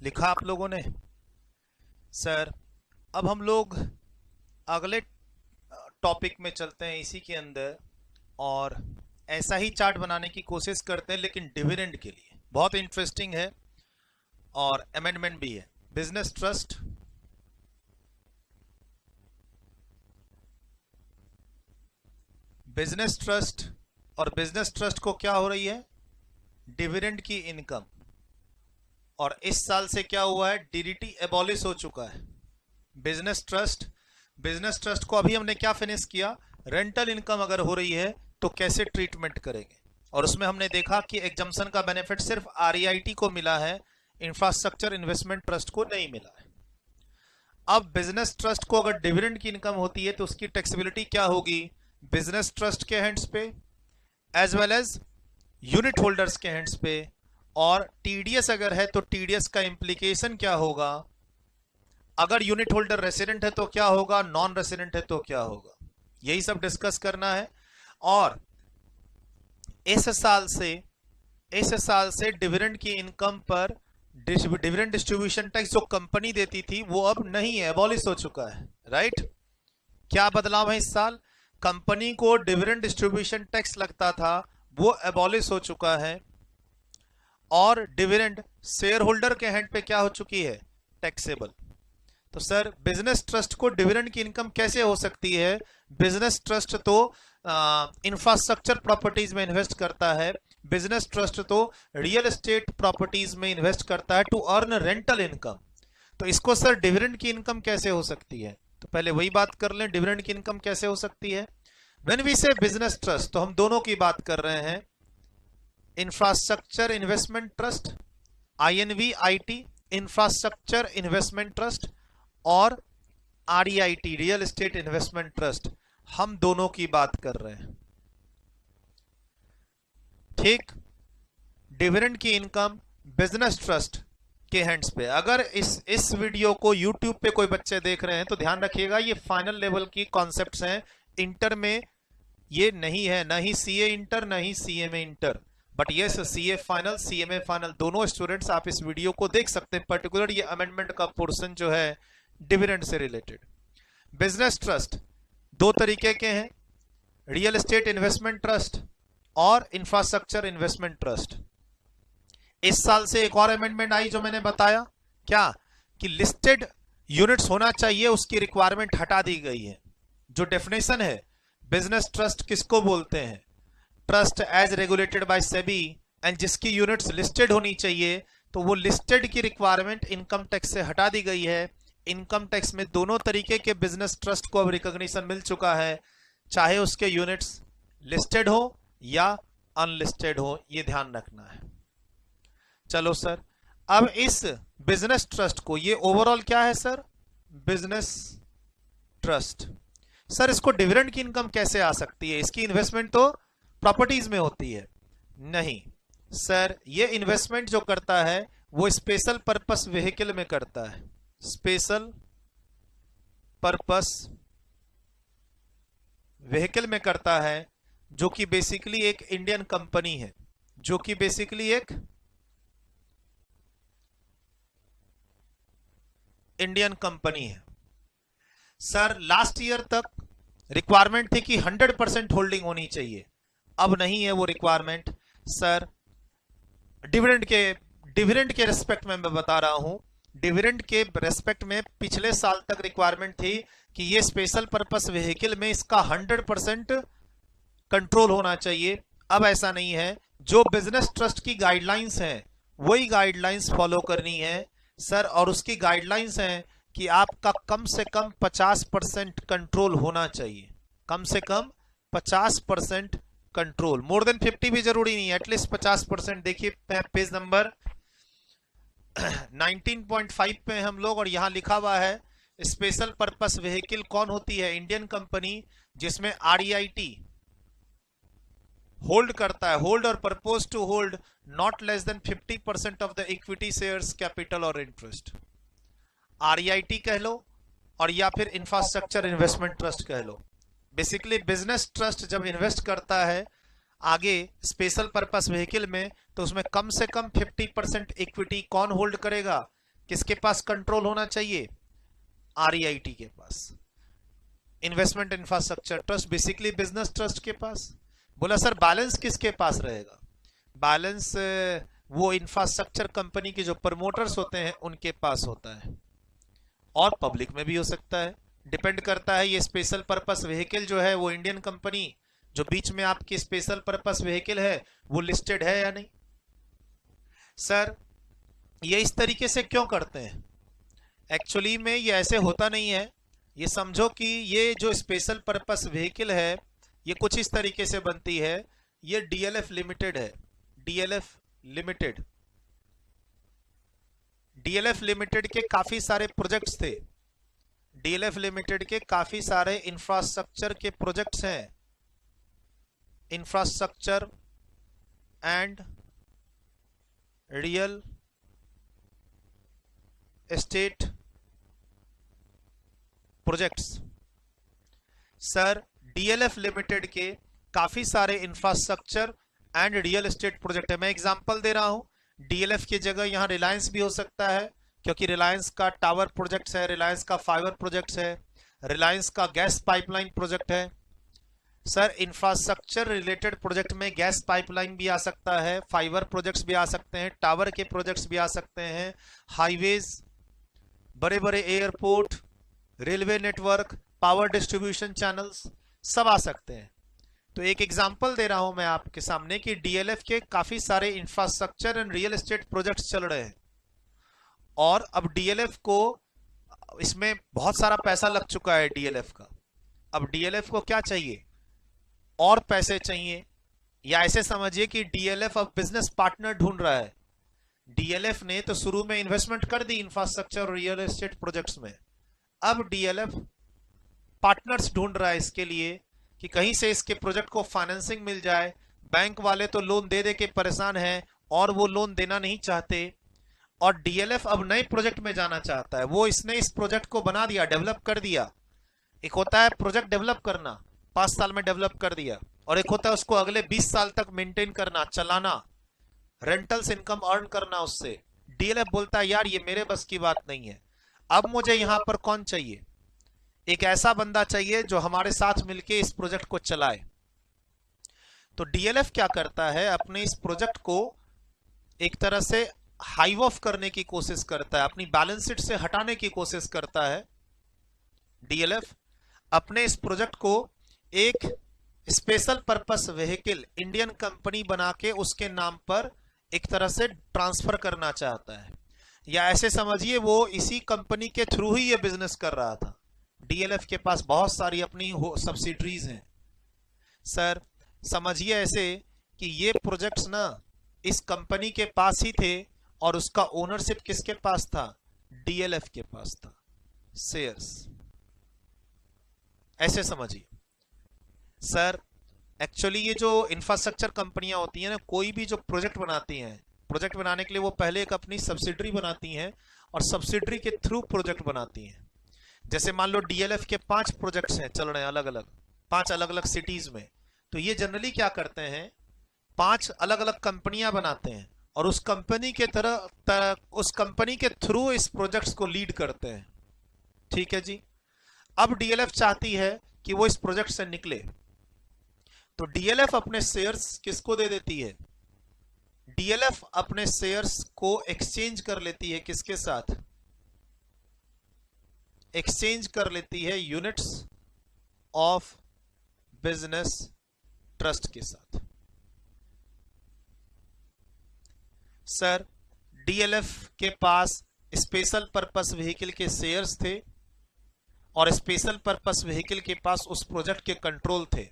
लिखा आप लोगों ने? सर अब हम लोग अगले टॉपिक में चलते हैं इसी के अंदर, और ऐसा ही चार्ट बनाने की कोशिश करते हैं लेकिन डिविडेंड के लिए। बहुत इंटरेस्टिंग है और अमेंडमेंट भी है। बिजनेस ट्रस्ट, बिजनेस ट्रस्ट और बिजनेस ट्रस्ट को क्या हो रही है? डिविडेंड की इनकम। और इस साल से क्या हुआ है? डीडीटी एबॉलिश हो चुका है। बिजनेस ट्रस्ट को अभी हमने क्या फिनिश किया? रेंटल इनकम अगर हो रही है तो कैसे ट्रीटमेंट करेंगे, और उसमें हमने देखा कि एग्जम्पशन का बेनिफिट सिर्फ आरईआईटी को मिला है, इंफ्रास्ट्रक्चर इन्वेस्टमेंट ट्रस्ट को नहीं मिला है। अब बिजनेस ट्रस्ट को अगर डिविडेंड की इनकम होती है तो उसकी टैक्सेबिलिटी क्या होगी? बिजनेस ट्रस्ट के हैंड्स पे as well as unit holders के हैंड्स पे। और टीडीएस अगर है तो टीडीएस का इंप्लीकेशन क्या होगा? अगर यूनिट होल्डर रेसिडेंट है तो क्या होगा, नॉन रेसिडेंट है तो क्या होगा, यही सब डिस्कस करना है। और इस साल से डिविडेंड की इनकम पर डिविडेंड डिस्ट्रीब्यूशन टैक्स जो कंपनी देती थी वो अब नहीं है, एबॉलिश हो चुका है। राइट? क्या बदलाव है इस साल? कंपनी को डिविडेंड डिस्ट्रीब्यूशन टैक्स लगता था वो एबॉलिश हो चुका है, और डिविडेंड शेयर होल्डर के हैंड पे क्या हो चुकी है? टैक्सेबल। तो सर बिजनेस ट्रस्ट को डिविडेंड की इनकम कैसे हो सकती है? बिजनेस ट्रस्ट तो इंफ्रास्ट्रक्चर प्रॉपर्टीज में इन्वेस्ट करता है, बिजनेस ट्रस्ट तो रियल एस्टेट प्रॉपर्टीज में इन्वेस्ट करता है टू अर्न रेंटल इनकम। तो इसको सर डिविडेंड की इनकम कैसे हो सकती है? तो पहले वही बात कर लें, डिविडेंड की इनकम कैसे हो सकती है। व्हेन वी से बिजनेस ट्रस्ट तो हम दोनों की बात कर रहे हैं, infrastructure investment trust INVIT, infrastructure investment trust, और REIT, real estate investment trust, हम दोनों की बात कर रहे हैं। ठीक? डिविडेंड की इनकम बिजनेस ट्रस्ट के हैंड्स पे। अगर इस वीडियो को YouTube पे कोई बच्चे देख रहे हैं तो ध्यान रखिएगा, ये फाइनल लेवल की कॉन्सेप्ट्स हैं, इंटर में ये नहीं है, ना ही CA इंटर ना ही CMA inter, but yes CA final CMA final दोनों स्टूडेंट्स आप इस वीडियो को देख सकते हैं। पर्टिकुलर ये अमेंडमेंट का पोर्शन जो है डिविडेंड से रिलेटेड। बिजनेस ट्रस्ट दो तरीके के हैं, रियल एस्टेट इन्वेस्टमेंट ट्रस्ट और इंफ्रास्ट्रक्चर इन्वेस्टमेंट ट्रस्ट। इस साल से एक और अमेंडमेंट आई जो मैंने बताया, क्या कि लिस्टेड यूनिट्स होना चाहिए, उसकी रिक्वायरमेंट हटा दी गई है। जो डेफिनेशन है बिजनेस ट्रस्ट किसको बोलते हैं? Trust as regulated by SEBI and जिसकी यूनिट्स लिस्टेड होनी चाहिए, तो वो लिस्टेड की रिक्वायरमेंट इनकम टैक्स से हटा दी गई है। इनकम टैक्स में दोनों तरीके के बिजनेस ट्रस्ट को अब रिकॉग्निशन मिल चुका है, चाहे उसके यूनिट्स लिस्टेड हो या अनलिस्टेड हो, ये ध्यान रखना है। चलो सर, अब इस बिजनेस ट्रस्ट को, ये ओवरऑल क्या है सर? Business trust. सर इसको डिविडेंड की इनकम कैसे आ सकती है? इसकी इन्वेस्टमेंट तो प्रॉपर्टीज में होती है। नहीं सर, ये इन्वेस्टमेंट जो करता है वो स्पेशल पर्पस व्हीकल में करता है, स्पेशल पर्पस व्हीकल में करता है, जो कि बेसिकली एक इंडियन कंपनी है, जो कि बेसिकली एक इंडियन कंपनी है। सर लास्ट ईयर तक रिक्वायरमेंट थी कि 100% होल्डिंग होनी चाहिए, अब नहीं है वो रिक्वायरमेंट। सर डिविडेंड के रेस्पेक्ट में मैं बता रहा हूं, डिविडेंड के रेस्पेक्ट में पिछले साल तक रिक्वायरमेंट थी कि ये स्पेशल पर्पस व्हीकल में इसका 100% कंट्रोल होना चाहिए। अब ऐसा नहीं है, जो बिजनेस ट्रस्ट की गाइडलाइंस हैं वही गाइडलाइंस फॉलो करनी है सर, और उसकी गाइडलाइंस हैं कि आपका कम से कम 50% कंट्रोल होना चाहिए, कम से कम 50% कंट्रोल, मोर देन 50 भी जरूरी नहीं है, एटलीस्ट 50%। देखिए पेज नंबर 19.5 पे हम लोग, और यहां लिखा हुआ है स्पेशल पर्पस व्हीकल कौन होती है? इंडियन कंपनी, जिसमें REIT होल्ड करता है, होल्ड और propose to hold not less than 50% of the equity shares, capital और इंटरेस्ट। REIT कह लो और या फिर इंफ्रास्ट्रक्चर इन्वेस्टमेंट ट्रस्ट कह लो। बेसिकली बिजनेस ट्रस्ट जब इन्वेस्ट करता है आगे स्पेशल पर्पस व्हीकल में, तो उसमें कम से कम 50% इक्विटी कौन होल्ड करेगा? किसके पास कंट्रोल होना चाहिए? REIT के पास, investment infrastructure trust, basically business trust के पास। बोला सर बैलेंस किसके पास रहेगा? बैलेंस वो इंफ्रास्ट्रक्चर कंपनी के जो प्रमोटर्स होते हैं उनके पास होता है, और पब्लिक में भी हो सकता है, डिपेंड करता है। ये स्पेशल पर्पस व्हीकल जो है वो इंडियन कंपनी जो बीच में आपकी स्पेशल पर्पस व्हीकल है वो लिस्टेड है या नहीं? सर ये इस तरीके से क्यों करते हैं? एक्चुअली में ये ऐसे होता नहीं है। ये समझो कि ये जो स्पेशल पर्पस व्हीकल है ये कुछ इस तरीके से बनती है। ये DLF लिमिटेड है, DLF लिमिटेड। DLF लिमिटेड के काफी सारे प्रोजेक्ट्स थे, DLF लिमिटेड के काफी सारे इंफ्रास्ट्रक्चर के प्रोजेक्ट्स हैं, infrastructure and real estate projects. Sir DLF limited के काफी सारे infrastructure and real estate project है। मैं एग्जांपल दे रहा हूं, DLF की जगह यहां रिलायंस भी हो सकता है, क्योंकि रिलायंस का टावर प्रोजेक्ट्स है, रिलायंस का फाइबर प्रोजेक्ट्स है, रिलायंस का गैस पाइपलाइन प्रोजेक्ट है। सर इंफ्रास्ट्रक्चर रिलेटेड प्रोजेक्ट में गैस पाइपलाइन भी आ सकता है, फाइबर प्रोजेक्ट्स भी आ सकते हैं, टावर के प्रोजेक्ट्स भी आ सकते हैं, हाईवेज, बड़े बड़े airport, railway network, power distribution channels सब आ सकते हैं। तो एक एग्जांपल दे रहा हूं मैं आपके सामने कि DLF के काफी सारे infrastructure and real estate projects चल रहे हैं, और अब DLF को इसमें बहुत सारा पैसा लग चुका है DLF का। अब DLF को क्या चाहिए? और पैसे चाहिए, या ऐसे समझिए कि DLF अब बिजनेस पार्टनर ढूंढ रहा है। DLF ने तो शुरू में इन्वेस्टमेंट कर दी इंफ्रास्ट्रक्चर और रियल एस्टेट प्रोजेक्ट्स में, अब DLF पार्टनर्स ढूंढ रहा है इसके लिए कि कहीं से इसके प्रोजेक्ट को फाइनेंसिंग मिल जाए। बैंक वाले तो लोन दे दे के परेशान हैं और वो लोन देना नहीं चाहते, और DLF अब नए प्रोजेक्ट में जाना चाहता है। वो इसने इस प्रोजेक्ट को बना दिया, डेवलप कर दिया। एक होता है प्रोजेक्ट डेवलप करना, 5 साल में डेवलप कर दिया, और एक होता है उसको अगले 20 साल तक मेंटेन करना, चलाना, रेंटल्स इनकम अर्न करना उससे। DLF बोलता है यार ये मेरे बस की बात नहीं है। अब मुझे यहां पर कौन चाहिए? एक ऐसा बंदा चाहिए जो हमारे साथ मिलके इस प्रोजेक्ट को चलाए। तो DLF क्या करता है, अपने इस प्रोजेक्ट को एक तरह से हाइव ऑफ करने की कोशिश करता है, अपनी बैलेंस शीट से हटाने की कोशिश करता है। DLF अपने इस प्रोजेक्ट को एक special purpose vehicle Indian company बना के उसके नाम पर एक तरह से ट्रांसफर करना चाहता है, या ऐसे समझिए वो इसी कंपनी के थ्रू ही ये बिजनेस कर रहा था। DLF के पास बहुत सारी अपनी सब्सिडरीज हैं। सर समझिए ऐसे कि ये प्रोजेक्ट्स ना इस कंपनी के पास ही थे, और उसका ओनरशिप किसके पास था? DLF के पास था, शेयर्स। ऐसे समझिए सर, एक्चुअली ये जो इंफ्रास्ट्रक्चर कंपनियां होती हैं ना, कोई भी जो प्रोजेक्ट बनाती हैं, प्रोजेक्ट बनाने के लिए वो पहले एक अपनी सब्सिडरी बनाती हैं, और सब्सिडरी के थ्रू प्रोजेक्ट बनाती हैं। जैसे मान लो DLF के 5 प्रोजेक्ट्स हैं चल रहे हैं अलग अलग, 5 अलग अलग सिटीज में। तो ये जनरली क्या करते हैं, 5 अलग अलग कंपनियां बनाते हैं, और उस कंपनी के उस कंपनी के थ्रू इस प्रोजेक्ट्स को लीड करते हैं। ठीक है जी। अब DLF चाहती है कि वो इस प्रोजेक्ट से निकले, तो DLF अपने शेयर्स किसको दे देती है? DLF अपने शेयर्स को एक्सचेंज कर लेती है, किसके साथ? एक्सचेंज कर लेती है यूनिट्स ऑफ बिजनेस ट्रस्ट के साथ। सर DLF के पास स्पेशल पर्पस व्हीकल के शेयर्स थे, और स्पेशल पर्पस व्हीकल के पास उस प्रोजेक्ट के कंट्रोल थे।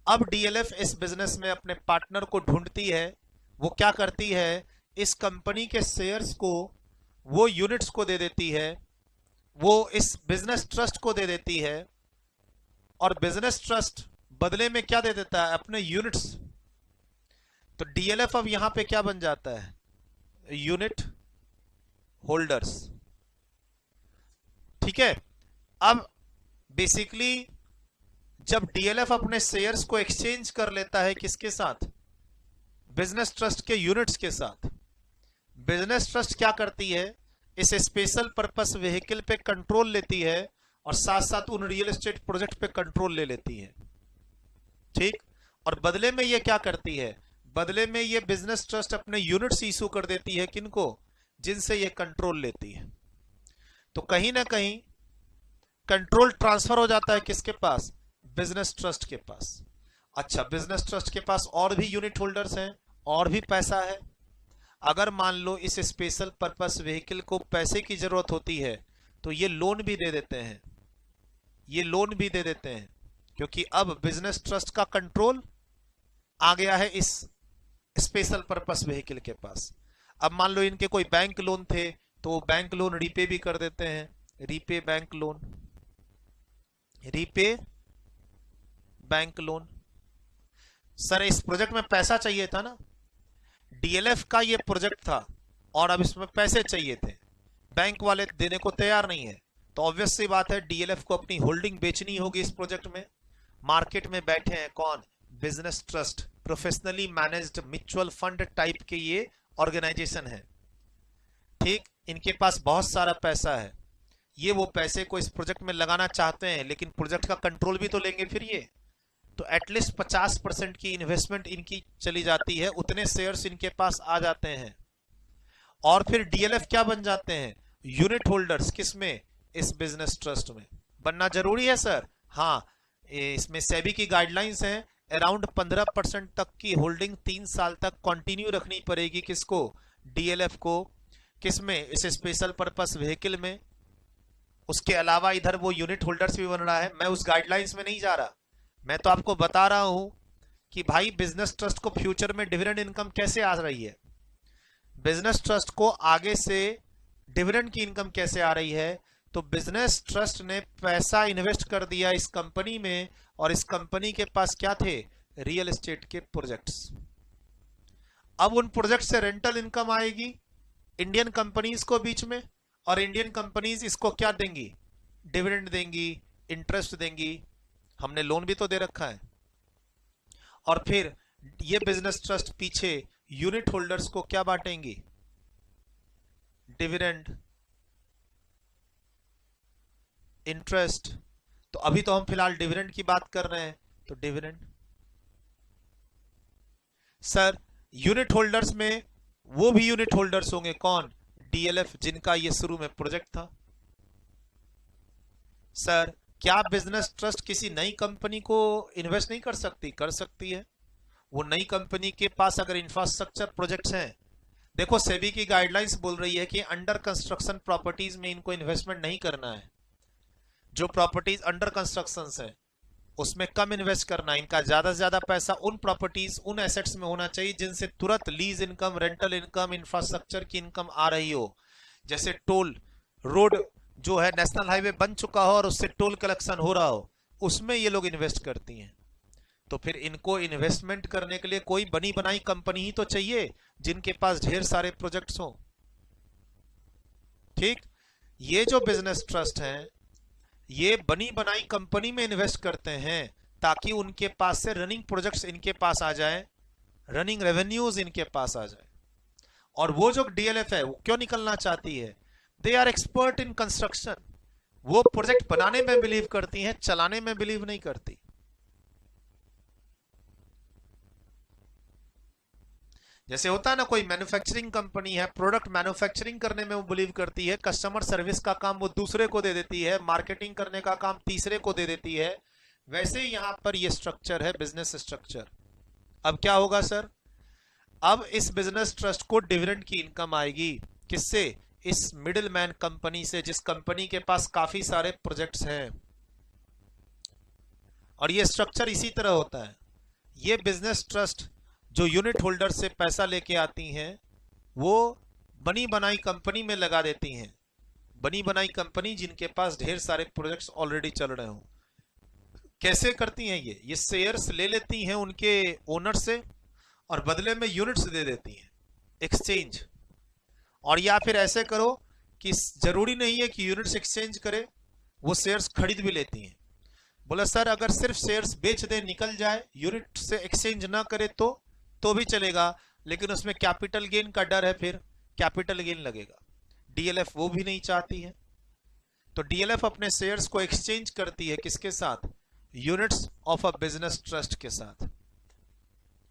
अब DLF इस बिजनेस में अपने पार्टनर को ढूंढती है। वो क्या करती है, इस कंपनी के शेयर्स को वो यूनिट्स को दे देती है, वो इस बिजनेस ट्रस्ट को दे देती है, और बिजनेस ट्रस्ट बदले में क्या दे देता है? अपने यूनिट्स। तो DLF अब यहां पे क्या बन जाता है? Unit holders. ठीक है। अब बेसिकली जब DLF अपने शेयर्स को एक्सचेंज कर लेता है किसके साथ? बिजनेस ट्रस्ट के यूनिट्स के साथ। बिजनेस ट्रस्ट क्या करती है, इस स्पेशल पर्पस व्हीकल पे कंट्रोल लेती है और साथ साथ उन रियल एस्टेट प्रोजेक्ट पे कंट्रोल ले लेती है। ठीक, और बदले में ये क्या करती है, बदले में ये बिजनेस ट्रस्ट अपने यूनिट्स इशू कर देती है किनको, जिनसे ये कंट्रोल लेती है। तो कहीं ना कहीं कंट्रोल ट्रांसफर हो जाता है किसके पास, बिजनेस ट्रस्ट के पास। अच्छा, बिजनेस ट्रस्ट के पास और भी यूनिट होल्डर्स हैं और भी पैसा है। अगर मान लो इस स्पेशल पर्पस व्हीकल को पैसे की जरूरत होती है तो ये लोन भी दे देते हैं, ये लोन भी दे देते हैं, क्योंकि अब बिजनेस ट्रस्ट का कंट्रोल आ गया है इस स्पेशल पर्पस व्हीकल के पास। अब मान लो इनके कोई बैंक लोन थे तो वो बैंक लोन रीपे भी कर देते हैं, repay bank loan, repay bank loan. Sir इस प्रोजेक्ट में पैसा चाहिए था ना, डीएलएफ का ये प्रोजेक्ट था और अब इसमें पैसे चाहिए थे, बैंक वाले देने को तैयार नहीं है, तो ऑब्वियस सी बात है डीएलएफ को अपनी होल्डिंग बेचनी होगी इस प्रोजेक्ट में। मार्केट में बैठे हैं कौन, business trust, professionally managed mutual fund type के ये ऑर्गेनाइजेशन है। ठीक, इनके पास बहुत सारा पैसा है, ये वो पैसे को इस प्रोजेक्ट में लगाना चाहते हैं, लेकिन प्रोजेक्ट का कंट्रोल भी तो लेंगे फिर ये, तो एटलीस्ट 50% की इन्वेस्टमेंट इनकी चली जाती है, उतने शेयर्स इनके पास आ जाते हैं। और फिर डीएलएफ क्या बन जाते हैं, यूनिट होल्डर्स, किसमें, इस बिजनेस ट्रस्ट में। बनना जरूरी है सर, हाँ, इसमें सेबी की गाइडलाइंस हैं, अराउंड 15% तक की होल्डिंग 3 साल तक कंटिन्यू रखनी पड़ेगी, किसको, डीएलएफ को, किसमें, इस स्पेशल पर्पस व्हीकल में। उसके अलावा इधर वो यूनिट होल्डर्स भी बन रहा है, मैं उस गाइडलाइंस में नहीं जा रहा, मैं तो आपको बता रहा हूं कि भाई बिजनेस ट्रस्ट को फ्यूचर में डिविडेंड इनकम कैसे आ रही है, बिजनेस ट्रस्ट को आगे से डिविडेंड की इनकम कैसे आ रही है। तो बिजनेस ट्रस्ट ने पैसा इन्वेस्ट कर दिया इस कंपनी में, और इस कंपनी के पास क्या थे, रियल एस्टेट के प्रोजेक्ट्स। अब उन प्रोजेक्ट से रेंटल इनकम आएगी इंडियन कंपनीज को बीच में, और इंडियन कंपनीज इसको क्या देंगी, डिविडेंड देंगी, इंटरेस्ट देंगी, हमने लोन भी तो दे रखा है। और फिर ये बिजनेस ट्रस्ट पीछे यूनिट होल्डर्स को क्या बांटेंगी, डिविडेंड, इंटरेस्ट। तो अभी तो हम फिलहाल डिविडेंड की बात कर रहे हैं, तो डिविडेंड। सर यूनिट होल्डर्स में वो भी यूनिट होल्डर्स होंगे कौन, डीएलएफ, जिनका ये शुरू में प्रोजेक्ट था। सर क्या बिजनेस ट्रस्ट किसी नई कंपनी को इन्वेस्ट नहीं कर सकती, कर सकती है। वो नई कंपनी के पास अगर इंफ्रास्ट्रक्चर प्रोजेक्ट्स हैं, देखो सेबी की गाइडलाइंस बोल रही है कि अंडर कंस्ट्रक्शन प्रॉपर्टीज में इनको इन्वेस्टमेंट नहीं करना है, जो प्रॉपर्टीज अंडर कंस्ट्रक्शन है उसमें कम इन्वेस्ट करना है, इनका ज्यादा से ज्यादा पैसा उन प्रॉपर्टीज, उन एसेट्स में होना चाहिए जिनसे तुरंत lease income, rental income, infrastructure की इनकम आ रही हो। जैसे टोल रोड जो है, नेशनल हाईवे बन चुका हो और उससे टोल कलेक्शन हो रहा हो, उसमें ये लोग इन्वेस्ट करती हैं। तो फिर इनको इन्वेस्टमेंट करने के लिए कोई बनी बनाई कंपनी ही तो चाहिए जिनके पास ढेर सारे प्रोजेक्ट्स हो। ठीक, ये जो बिजनेस ट्रस्ट हैं ये बनी बनाई कंपनी में इन्वेस्ट करते हैं ताकि उनके पास से रनिंग प्रोजेक्ट्स इनके पास आ जाए, रनिंग रेवेन्यूज इनके पास आ जाए। और वो जो डीएलएफ है वो क्यों निकलना चाहती है, they are expert in construction, वो प्रोजेक्ट बनाने में बिलीव करती हैं, चलाने में बिलीव नहीं करती। जैसे होता है ना, कोई मैन्युफैक्चरिंग कंपनी है, प्रोडक्ट मैन्युफैक्चरिंग करने में वो बिलीव करती है, कस्टमर सर्विस का काम वो दूसरे को दे देती है, मार्केटिंग करने का काम तीसरे को दे देती है। वैसे यहां पर ये स्ट्रक्चर है, बिजनेस स्ट्रक्चर। अब क्या होगा सर, अब इस बिजनेस ट्रस्ट को डिविडेंड की इनकम आएगी, किससे, इस मिडिलमैन कंपनी से, जिस कंपनी के पास काफी सारे प्रोजेक्ट्स हैं। और ये स्ट्रक्चर इसी तरह होता है, ये बिजनेस ट्रस्ट जो यूनिट होल्डर से पैसा लेके आती हैं वो बनी बनाई कंपनी में लगा देती हैं, बनी बनाई कंपनी जिनके पास ढेर सारे प्रोजेक्ट्स ऑलरेडी चल रहे हों। कैसे करती हैं ये शेयर्स ले लेती हैं उनके ओनर से और बदले में यूनिट्स दे देती हैं, एक्सचेंज। और या फिर ऐसे करो कि जरूरी नहीं है कि यूनिट्स एक्सचेंज करे, वो शेयर्स खरीद भी लेती हैं। बोला सर अगर सिर्फ शेयर्स बेच दे, निकल जाए, यूनिट से एक्सचेंज ना करे तो भी चलेगा, लेकिन उसमें कैपिटल गेन का डर है, फिर कैपिटल गेन लगेगा। डीएलएफ वो भी नहीं चाहती है, तो डीएलएफ अपने शेयर्स को एक्सचेंज करती है किसके साथ? Units of a business trust के साथ।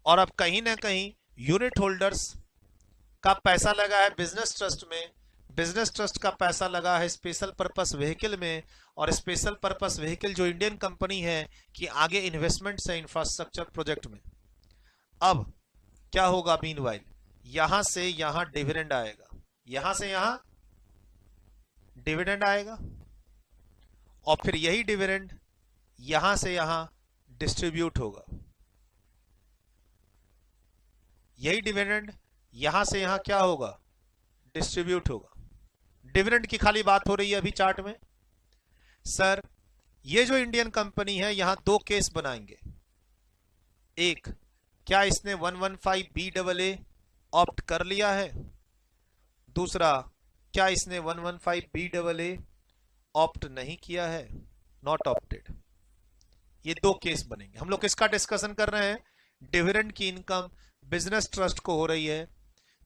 और अब कहीं ना कहीं यूनिट होल्डर्स का पैसा लगा है बिजनेस ट्रस्ट में, बिजनेस ट्रस्ट का पैसा लगा है स्पेशल पर्पस व्हीकल में, और स्पेशल पर्पस व्हीकल जो इंडियन कंपनी है कि आगे इन्वेस्टमेंट है इंफ्रास्ट्रक्चर प्रोजेक्ट में। अब क्या होगा? मीनवाइल यहां से यहां डिविडेंड आएगा, यहां से यहां डिविडेंड आएगा, और फिर यही डिविडेंड यहां से यहां डिस्ट्रीब्यूट होगा। यही डिविडेंड यहां से यहां क्या होगा? डिस्ट्रीब्यूट होगा। डिविडेंड की खाली बात हो रही है अभी चार्ट में। सर ये जो इंडियन कंपनी है यहां दो केस बनाएंगे। एक, क्या इसने 115 BAA ऑप्ट कर लिया है? दूसरा, क्या इसने 115 BAA ऑप्ट नहीं किया है, नॉट ऑप्टेड। ये दो केस बनेंगे। हम लोग किसका डिस्कशन कर रहे हैं? डिविडेंड की इनकम बिजनेस ट्रस्ट को हो रही है।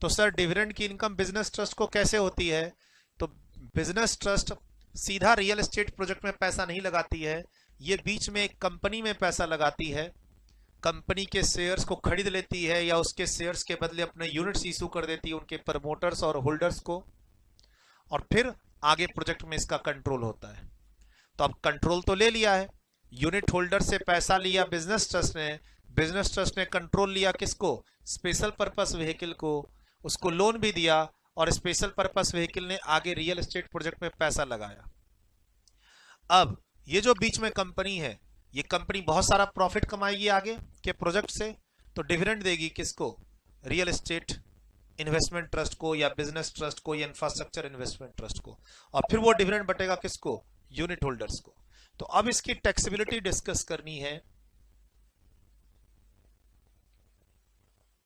तो सर डिविडेंड की इनकम बिजनेस ट्रस्ट को कैसे होती है? तो बिजनेस ट्रस्ट सीधा रियल एस्टेट प्रोजेक्ट में पैसा नहीं लगाती है, ये बीच में एक कंपनी में पैसा लगाती है, कंपनी के शेयर्स को खरीद लेती है या उसके शेयर्स के बदले अपने यूनिट्स इशू कर देती है उनके प्रमोटर्स और होल्डर्स को, और फिर आगे प्रोजेक्ट में इसका कंट्रोल होता है। तो अब कंट्रोल तो ले लिया है, यूनिट होल्डर से पैसा लिया बिजनेस ट्रस्ट ने, बिजनेस ट्रस्ट ने कंट्रोल लिया किसको? स्पेशल पर्पस व्हीकल को, उसको लोन भी दिया, और स्पेशल पर्पस व्हीकल ने आगे रियल एस्टेट प्रोजेक्ट में पैसा लगाया। अब ये जो बीच में कंपनी है, ये कंपनी बहुत सारा प्रॉफिट कमाएगी आगे के प्रोजेक्ट से, तो डिविडेंड देगी किसको? रियल एस्टेट इन्वेस्टमेंट ट्रस्ट को या बिजनेस ट्रस्ट को या इंफ्रास्ट्रक्चर इन्वेस्टमेंट ट्रस्ट को, और फिर वो डिविडेंड बटेगा किसको? यूनिट होल्डर्स को। तो अब इसकी टैक्सेबिलिटी डिस्कस करनी है।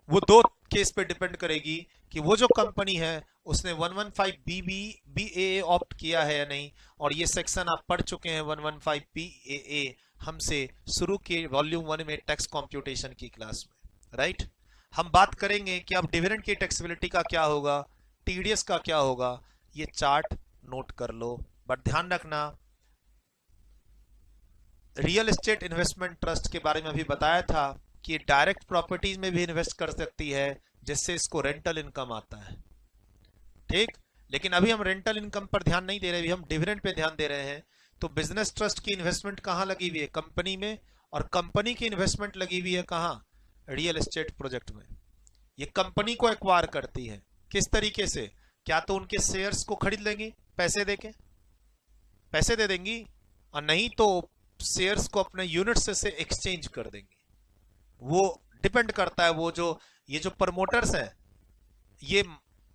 वो दो केस पे डिपेंड करेगी कि वो जो कंपनी है उसने 115 BAA ऑप्ट किया है या नहीं, और ये सेक्शन आप पढ़ चुके हैं 115 BAA हमसे शुरू के वॉल्यूम 1 में टैक्स कॉम्प्यूटेशन की क्लास में, राइट। हम बात करेंगे कि अब डिविडेंड की टैक्सेबिलिटी का क्या होगा, टीडीएस का क्या होगा। ये चार्ट नोट कर लो, बट ध्यान रखना रियल एस्टेट इन्वेस्टमेंट ट्रस्ट के बारे में अभी बताया था कि डायरेक्ट प्रॉपर्टीज में भी इन्वेस्ट कर सकती है, जिससे इसको रेंटल इनकम आता है, ठीक। लेकिन अभी हम रेंटल इनकम पर ध्यान नहीं दे रहे, अभी हम डिविडेंड पे ध्यान दे रहे हैं। तो बिजनेस ट्रस्ट की इन्वेस्टमेंट कहां लगी हुई है? कंपनी में, और कंपनी की इन्वेस्टमेंट लगी हुई है कहां? रियल एस्टेट प्रोजेक्ट में। ये कंपनी को एक्वायर करती है, किस तरीके से? क्या तो उनके शेयर्स को खरीद लेंगी पैसे देके, पैसे दे देंगी, और नहीं तो शेयर्स को अपने यूनिट्स से एक्सचेंज कर देंगी। वो डिपेंड करता है, वो जो ये जो प्रमोटर्स हैं ये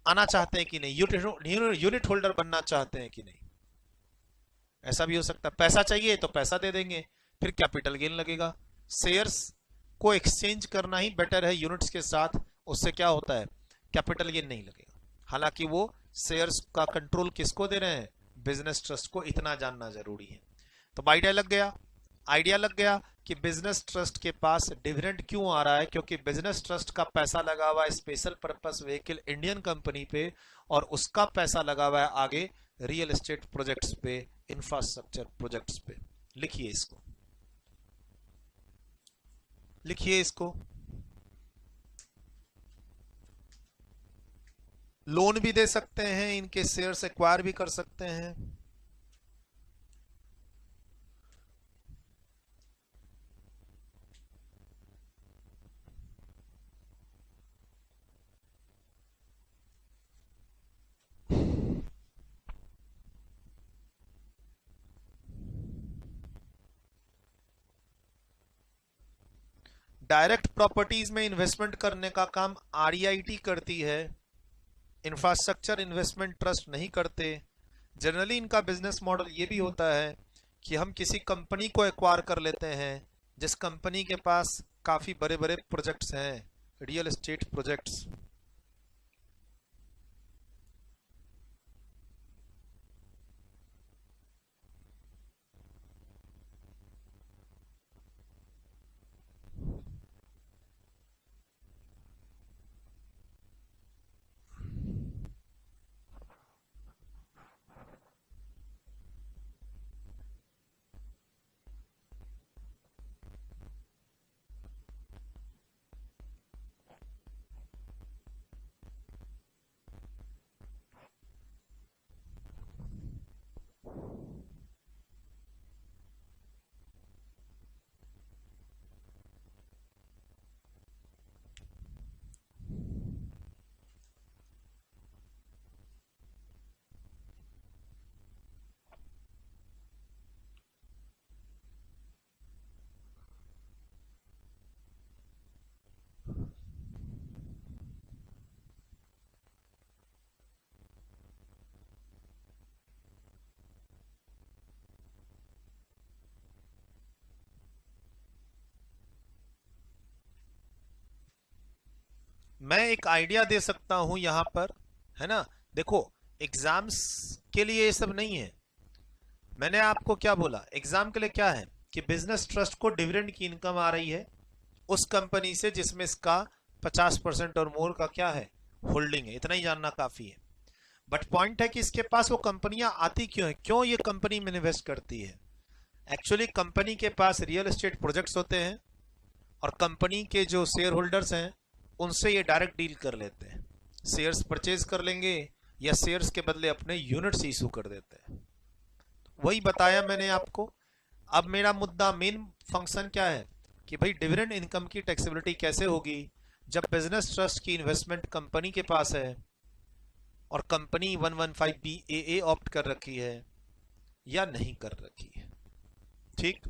आना चाहते हैं कि नहीं, यूनिट होल्डर बनना चाहते हैं कि नहीं, ऐसा भी हो सकता है। पैसा चाहिए तो पैसा दे देंगे, फिर कैपिटल गेन लगेगा। शेयर्स को एक्सचेंज करना ही बेटर है यूनिट्स के साथ, उससे क्या होता है? कैपिटल गेन नहीं लगेगा। हालांकि वो शेयर्स का कंट्रोल किसको दे रहे हैं? बिजनेस ट्रस्ट को, इतना जानना जरूरी है। तो आइडिया लग गया, आइडिया लग गया कि बिजनेस ट्रस्ट के पास डिविडेंड क्यों आ रहा है, क्योंकि बिजनेस ट्रस्ट का पैसा लगा हुआ है special purpose vehicle Indian company पे, और उसका पैसा लगा हुआ है आगे रियल एस्टेट प्रोजेक्ट्स पे, इंफ्रास्ट्रक्चर प्रोजेक्ट्स पे। लिखिए इसको, लिखिए इसको। लोन भी दे सकते हैं, इनके शेयर्स एक्वायर भी कर सकते हैं। डायरेक्ट प्रॉपर्टीज में इन्वेस्टमेंट करने का काम आरईआईटी करती है, इंफ्रास्ट्रक्चर इन्वेस्टमेंट ट्रस्ट नहीं करते। जनरली इनका बिजनेस मॉडल ये भी होता है कि हम किसी कंपनी को एक्वायर कर लेते हैं जिस कंपनी के पास काफी बड़े बड़े प्रोजेक्ट्स हैं, रियल एस्टेट प्रोजेक्ट्स। मैं एक आइडिया दे सकता हूं यहां पर, है ना। देखो, एग्जाम्स के लिए ये सब नहीं है। मैंने आपको क्या बोला, एग्जाम के लिए क्या है कि बिजनेस ट्रस्ट को डिविडेंड की इनकम आ रही है उस कंपनी से जिसमें इसका 50% और मोर का क्या है, होल्डिंग है। इतना ही जानना काफी है। बट पॉइंट है कि इसके पास वो कंपनियां आती क्यों है, क्यों ये कंपनी में इन्वेस्ट करती है। एक्चुअली कंपनी के पास रियल एस्टेट प्रोजेक्ट्स होते हैं और कंपनी के जो शेयर होल्डर्स हैं उनसे ये डायरेक्ट डील कर लेते हैं। शेयर्स परचेज कर लेंगे या शेयर्स के बदले अपने यूनिट्स इशू कर देते हैं। वही बताया मैंने आपको। अब मेरा मुद्दा, मेन फंक्शन क्या है कि भाई डिविडेंड इनकम की टैक्सेबिलिटी कैसे होगी जब बिजनेस ट्रस्ट की इन्वेस्टमेंट कंपनी के पास है और कंपनी 115BAA ऑप्ट कर रखी है या नहीं कर रखी है। ठीक,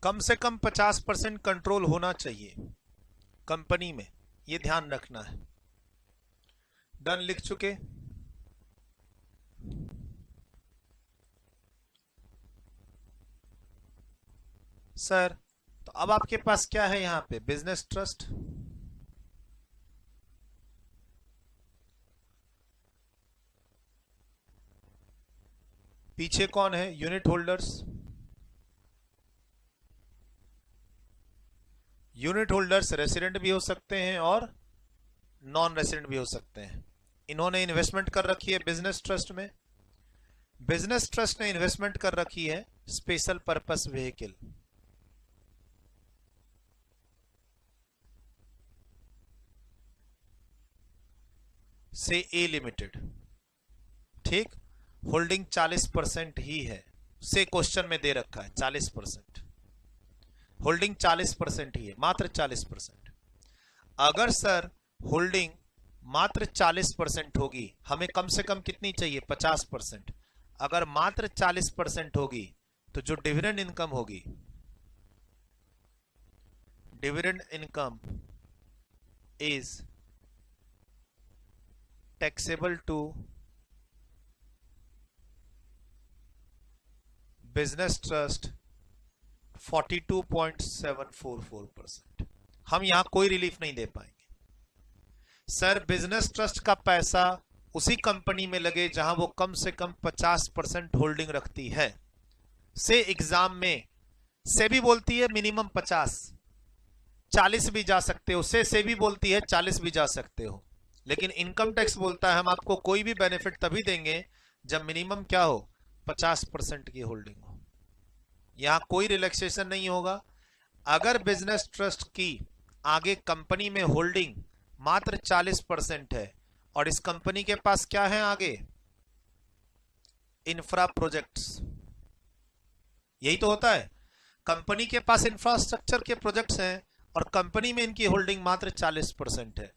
कम से कम 50% कंट्रोल होना चाहिए कंपनी में, ये ध्यान रखना है। डन, लिख चुके। सर, तो अब आपके पास क्या है यहां पे, बिजनेस ट्रस्ट, पीछे कौन है, unit holders. Unit holders resident भी हो सकते हैं और नॉन रेसिडेंट भी हो सकते हैं। इन्होंने इन्वेस्टमेंट कर रखी है बिजनेस ट्रस्ट में। बिजनेस ट्रस्ट ने इन्वेस्टमेंट कर रखी है स्पेशल पर्पस व्हीकल, से ए लिमिटेड। ठीक, होल्डिंग 40% ही है, से क्वेश्चन में दे रखा है 40%, होल्डिंग 40% ही है, मात्र 40%। अगर सर होल्डिंग मात्र 40% होगी, हमें कम से कम कितनी चाहिए, 50%। अगर मात्र 40% होगी तो जो डिविडेंड इनकम होगी, dividend income is taxable to business trust 42.744%। हम यहां कोई रिलीफ नहीं दे पाएंगे। सर बिजनेस ट्रस्ट का पैसा उसी कंपनी में लगे जहां वो कम से कम 50% होल्डिंग रखती है। से एग्जाम में से भी बोलती है मिनिमम 50, 40 भी जा सकते हो, से भी बोलती है 40 भी जा सकते हो, लेकिन इनकम टैक्स बोलता है हम आपको कोई भी बेनिफिट तभी देंगे जब मिनिमम क्या हो, 50% की होल्डिंग हो। यहां कोई रिलैक्सेशन नहीं होगा। अगर बिजनेस ट्रस्ट की आगे कंपनी में होल्डिंग मात्र 40% है और इस कंपनी के पास क्या है आगे, इंफ्रा प्रोजेक्ट्स, यही तो होता है। कंपनी के पास इंफ्रास्ट्रक्चर के प्रोजेक्ट्स हैं और कंपनी में इनकी होल्डिंग मात्र 40% है,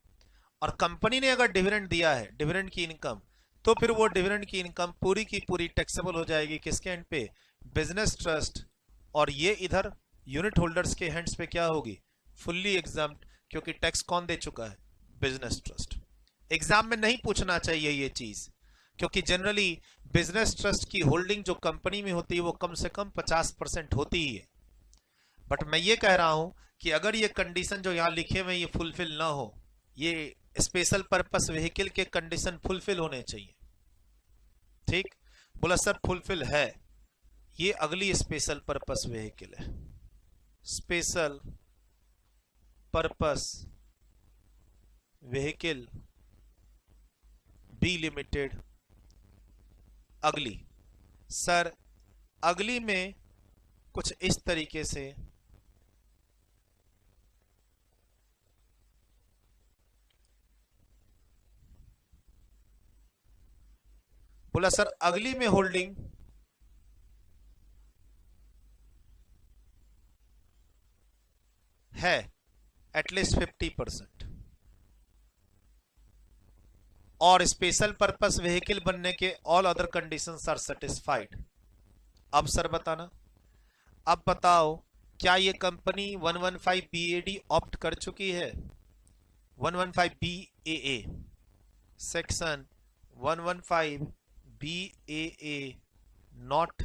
और कंपनी ने अगर डिविडेंड दिया है, डिविडेंड की इनकम, तो फिर वो डिविडेंड की इनकम पूरी की पूरी टैक्सेबल हो जाएगी किसके एंड पे, बिजनेस ट्रस्ट। और ये इधर यूनिट होल्डर्स के हैंड्स पे क्या होगी, फुल्ली एग्जाम्प्ट, क्योंकि टैक्स कौन दे चुका है, बिजनेस ट्रस्ट। एग्जाम में नहीं पूछना चाहिए ये चीज, क्योंकि जनरली बिजनेस ट्रस्ट की होल्डिंग जो कंपनी में होती है वो कम से कम 50% होती ही है। बट मैं ये कह रहा हूं कि अगर ये कंडीशन जो यहां लिखे हुए ये फुलफिल ना हो, ये स्पेशल पर्पस व्हीकल के कंडीशन फुलफिल होने चाहिए। ठीक, बोला सर फुलफिल है, ये अगली स्पेशल पर्पस व्हीकल है, special purpose vehicle be limited. अगली, सर अगली में कुछ इस तरीके से बोला सर अगली में होल्डिंग है एटलीस्ट 50% और स्पेशल पर्पस व्हीकल बनने के all other conditions are satisfied. अब सर बताना, अब बताओ क्या ये कंपनी 115 BAD ऑप्ट कर चुकी है? 115 BAA section 115 BAA not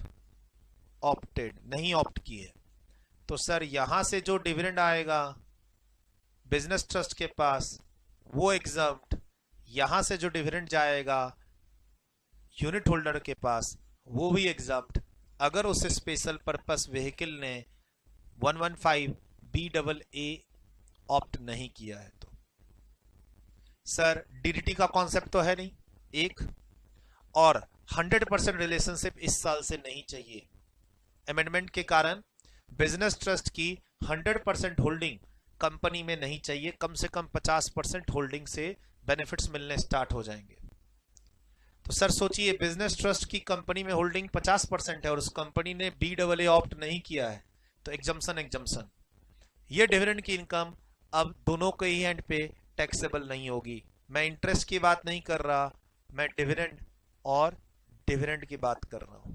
opted, नहीं ऑप्ट की है। तो सर यहां से जो डिविडेंड आएगा बिजनेस ट्रस्ट के पास वो एग्जम्प्ट, यहां से जो डिविडेंड जाएगा यूनिट होल्डर के पास वो भी एग्जम्प्ट, अगर उस स्पेशल पर्पस व्हीकल ने 115 BAA ऑप्ट नहीं किया है तो। सर डीडीटी का कॉन्सेप्ट तो है नहीं एक, और 100% रिलेशनशिप इस साल से नहीं चाहिए। अमेंडमेंट के कारण बिजनेस ट्रस्ट की 100% होल्डिंग कंपनी में नहीं चाहिए, कम से कम 50% होल्डिंग से बेनिफिट्स मिलने स्टार्ट हो जाएंगे। तो सर सोचिए बिजनेस ट्रस्ट की कंपनी में होल्डिंग 50% है और उस कंपनी ने BAA ऑप्ट नहीं किया है, तो एग्जम्पशन ये डिविडेंड की इनकम अब दोनों के ही एंड पे टैक्सेबल नहीं होगी। मैं इंटरेस्ट की बात नहीं कर रहा, मैं डिविडेंड और डिविडेंड की बात कर रहा हूं।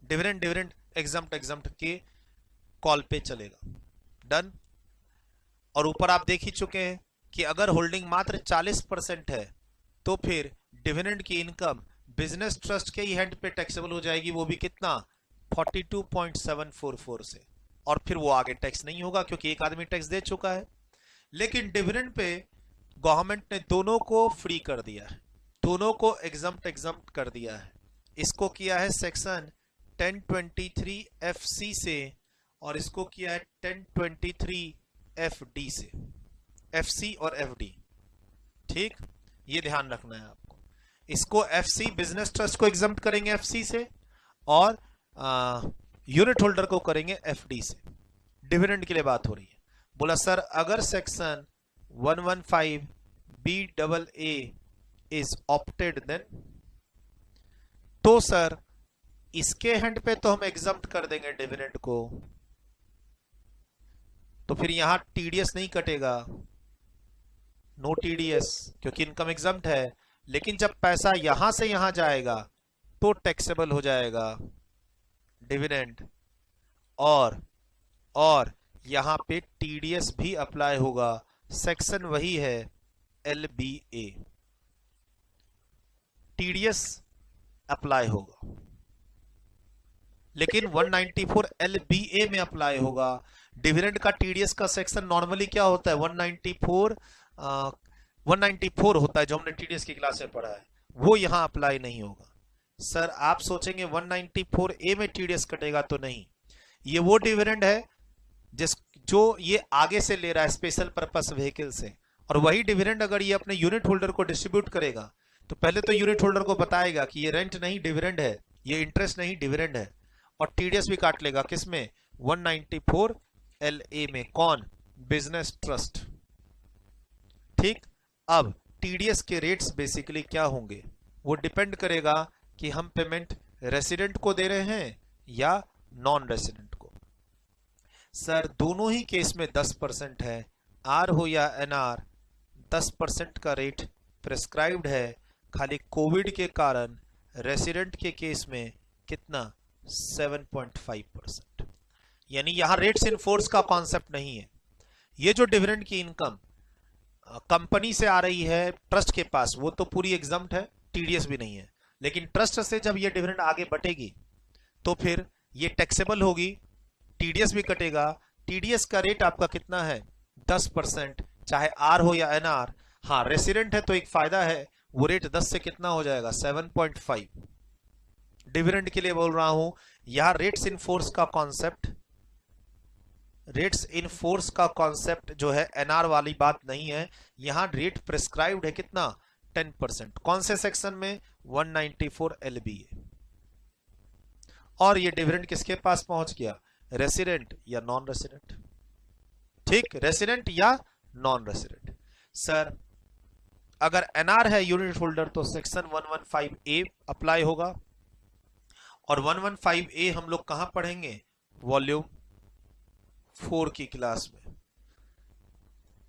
डिविडेंड एग्जम्प्ट के कॉल पे चलेगा। डन। और ऊपर आप देख ही चुके हैं कि अगर होल्डिंग मात्र 40% है तो फिर डिविडेंड की इनकम बिजनेस ट्रस्ट के ही हैंड पे टैक्सेबल हो जाएगी, वो भी कितना 42.744 से, और फिर वो आगे टैक्स नहीं होगा क्योंकि एक आदमी टैक्स दे चुका है। लेकिन डिविडेंड पे गवर्नमेंट ने दोनों को फ्री कर दिया है, दोनों को एग्जम्प्ट कर दिया है। इसको किया है सेक्शन 1023 FC से और इसको किया है 1023 FD से, FC और FD। ठीक, ये ध्यान रखना है आपको। इसको FC बिजनेस ट्रस्ट को एग्जम्प्ट करेंगे FC से और यूनिट होल्डर को करेंगे FD से। डिविडेंड के लिए बात हो रही है। बोला सर अगर section 115 BAA is opted then, तो सर इसके हैंड पे तो हम एग्जम्प्ट कर देंगे डिविडेंड को, तो फिर यहां TDS नहीं कटेगा, नो TDS, क्योंकि इनकम एग्जम्प्ट है। लेकिन जब पैसा यहां से यहां जाएगा तो टैक्सेबल हो जाएगा डिविडेंड, और यहां पे TDS भी अप्लाई होगा। सेक्शन वही है LBA, TDS अप्लाई होगा, लेकिन 194 LBA में अप्लाई होगा। डिविडेंड का TDS का सेक्शन नॉर्मली क्या होता है 194 होता है, जो हमने TDS की क्लास में पढ़ा है, वो यहां अप्लाई नहीं होगा। सर आप सोचेंगे 194A में TDS कटेगा, तो नहीं, ये वो डिविडेंड है जो ये आगे से ले रहा है स्पेशल पर्पस व्हीकल से, और वही डिविडेंड अगर ये अपने यूनिट होल्डर को डिस्ट्रीब्यूट करेगा तो पहले तो यूनिट होल्डर को बताएगा कि ये रेंट नहीं डिविडेंड है, ये इंटरेस्ट नहीं डिविडेंड है, और TDS भी काट लेगा किसमें 194 LA में। कौन? Business trust. ठीक, अब TDS के रेट्स बेसिकली क्या होंगे वो डिपेंड करेगा कि हम पेमेंट रेसिडेंट को दे रहे हैं या नॉन रेसिडेंट को। सर दोनों ही केस में 10% है, R हो या NR, 10% का रेट प्रेस्क्राइब्ड है। खाली कोविड के कारण रेसिडेंट के केस में कितना 7.5%, यानी यहां रेट्स इन फोर्स का कॉन्सेप्ट नहीं है। ये जो डिविडेंड की इनकम कंपनी से आ रही है ट्रस्ट के पास, वो तो पूरी एग्जम्प्ट है, टीडीएस भी नहीं है। लेकिन ट्रस्ट से जब ये डिविडेंड आगे बढ़ेगी तो फिर ये टैक्सेबल होगी, टीडीएस भी कटेगा। टीडीएस का रेट आपका कितना है? 10%, चाहे आर हो या एनआर। हाँ, रेसिडेंट है तो एक फायदा है, वो रेट 10 से कितना हो जाएगा? 7.5। डिविडेंड के लिए बोल रहा हूं, यहां रेट्स इन फोर्स का कॉन्सेप्ट, रेट्स इन फोर्स का कॉन्सेप्ट जो है एनआर वाली बात नहीं है। यहां रेट प्रिस्क्राइब्ड है कितना? 10%। कौन से सेक्शन में? 194 एलबीए। और ये डिविडेंड किसके पास पहुंच गया? रेसिडेंट या नॉन रेसिडेंट? ठीक, रेसिडेंट या नॉन रेसिडेंट। सर अगर एनआर है यूनिट होल्डर तो सेक्शन 115 ए अप्लाई होगा। और 115 ए हम लोग कहां पढ़ेंगे? वॉल्यूम 4 की क्लास में।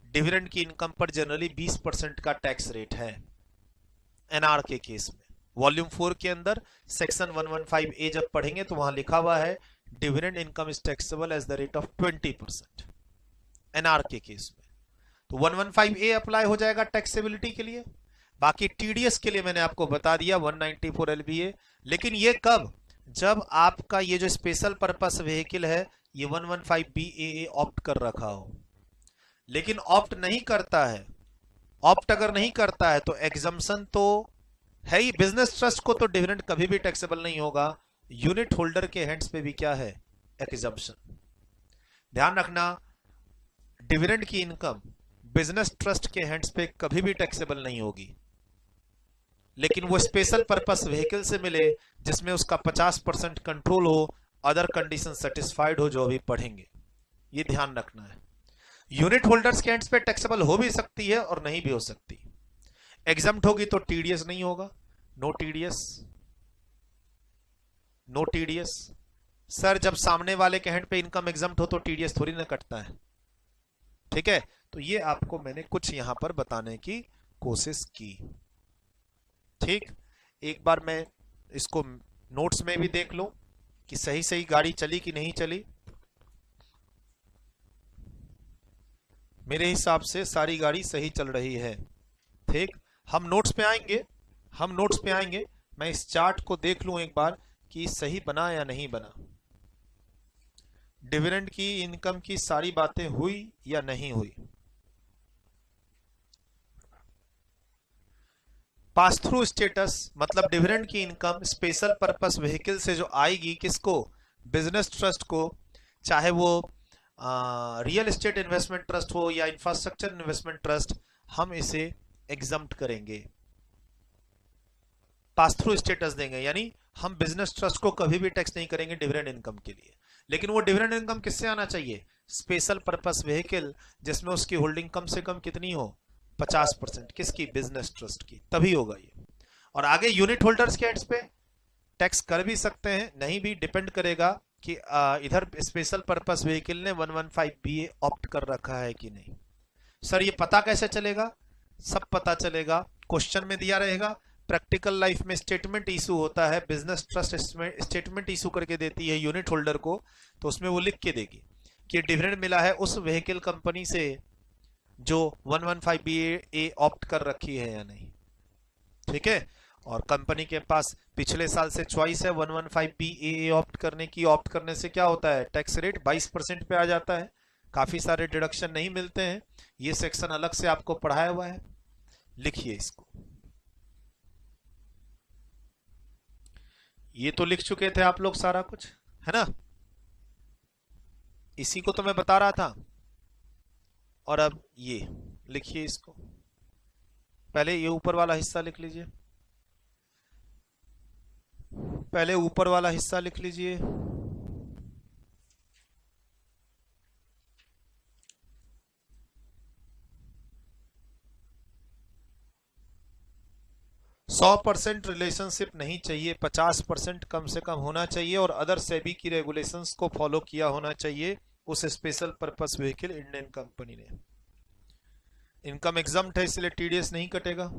डिविडेंड की इनकम पर जनरली 20% का टैक्स रेट है एनआर के केस में। वॉल्यूम 4 के अंदर सेक्शन 115 ए जब पढ़ेंगे तो वहां लिखा हुआ है dividend income is taxable as the rate of 20% NR के केस में। तो 115 ए अप्लाई हो जाएगा टैक्सेबिलिटी के लिए। बाकी टीडीएस के लिए मैंने आपको बता दिया 194 एलबीए। लेकिन ये कब? जब आपका ये जो स्पेशल पर्पस व्हीकल है ये 115 बीएए ऑप्ट कर रखा हो। लेकिन ऑप्ट नहीं करता है, ऑप्ट अगर नहीं करता है तो एग्जम्पशन तो है ही। बिजनेस ट्रस्ट को तो डिविडेंड कभी भी टैक्सेबल नहीं होगा। यूनिट होल्डर के हैंड्स पे भी क्या है? एग्जम्पशन। ध्यान रखना, डिविडेंड की इनकम बिजनेस ट्रस्ट के हैंड्स पे कभी भी टैक्सेबल नहीं होगी। लेकिन वो स्पेशल पर्पस व्हीकल से मिले जिसमें उसका 50% कंट्रोल हो, अदर कंडीशन सेटिस्फाइड हो, जो अभी पढ़ेंगे। ये ध्यान रखना है। यूनिट होल्डर्स के एंड्स पे टैक्सेबल हो भी सकती है और नहीं भी हो सकती। एग्जम्प्ट होगी तो टीडीएस नहीं होगा। No TDS, no TDS. Sir जब सामने वाले के हैंड पे इनकम एग्जम्प्ट हो तो टीडीएस थोड़ी ना कटता है। ठीक है, तो ये आपको मैंने कुछ यहां पर बताने की कोशिश की। ठीक, एक बार मैं इसको नोट्स में भी देख लो कि सही सही गाड़ी चली कि नहीं चली। मेरे हिसाब से सारी गाड़ी सही चल रही है। ठीक, हम नोट्स पे आएंगे, हम नोट्स पे आएंगे। मैं इस चार्ट को देख लूं एक बार कि सही बना या नहीं बना। डिविडेंड की इनकम की सारी बातें हुई या नहीं हुई। पास थ्रू स्टेटस मतलब डिविडेंड की इनकम स्पेशल पर्पस व्हीकल से जो आएगी किसको? बिजनेस ट्रस्ट को, चाहे वो रियल एस्टेट इन्वेस्टमेंट ट्रस्ट हो या इंफ्रास्ट्रक्चर इन्वेस्टमेंट ट्रस्ट, हम इसे एग्जम्प्ट करेंगे, पास थ्रू स्टेटस देंगे। यानी हम बिजनेस ट्रस्ट को कभी भी टैक्स नहीं करेंगे डिविडेंड इनकम के लिए। लेकिन वो डिविडेंड इनकम किससे आना चाहिए? स्पेशल पर्पस व्हीकल जिसमें उसकी होल्डिंग कम से कम कितनी हो? 50%। किसकी? बिजनेस ट्रस्ट की, तभी होगा ये। और आगे यूनिट होल्डर्स के एंड्स पे टैक्स कर भी सकते हैं, नहीं भी, डिपेंड करेगा कि इधर स्पेशल पर्पस व्हीकल ने 115 बीए ऑप्ट कर रखा है कि नहीं। सर ये पता कैसे चलेगा? सब पता चलेगा, क्वेश्चन में दिया रहेगा। प्रैक्टिकल लाइफ में स्टेटमेंट इशू होता है, बिजनेस ट्रस्ट स्टेटमेंट इशू करके देती है यूनिट होल्डर को, तो उसमें वो लिख के देगी कि डिविडेंड मिला है उस व्हीकल कंपनी से जो 115 बीए ऑप्ट कर रखी है या नहीं। ठीक है, और कंपनी के पास पिछले साल से चॉइस है 115 बीए ऑप्ट करने की। ऑप्ट करने से क्या होता है? टैक्स रेट 22% पे आ जाता है, काफी सारे डिडक्शन नहीं मिलते हैं। ये सेक्शन अलग से आपको पढ़ाया हुआ है, लिखिए इसको। ये तो लिख चुके थे आप लोग सारा कुछ, है ना? इसी को तो मैं बता रहा था। और अब ये लिखिए इसको, पहले ये ऊपर वाला हिस्सा लिख लीजिए, पहले ऊपर वाला हिस्सा लिख लीजिए। सौ % रिलेशनशिप नहीं चाहिए, 50% कम से कम होना चाहिए और अदर सेबी की रेगुलेशंस को फॉलो किया होना चाहिए उस special purpose vehicle Indian company ने। इनकम एग्जम्प्ट है इसलिए टीडीएस नहीं कटेगा।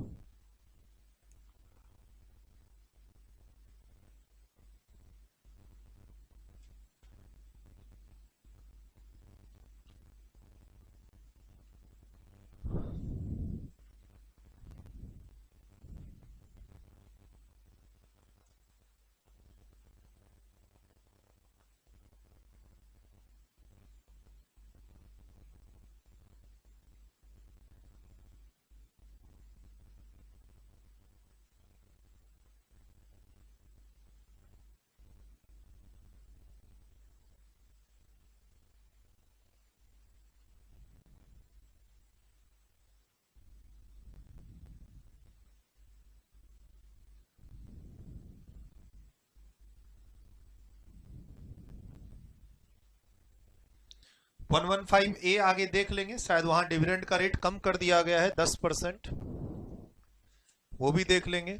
115 ए आगे देख लेंगे, शायद वहां डिविडेंड का रेट कम कर दिया गया है 10%, वो भी देख लेंगे।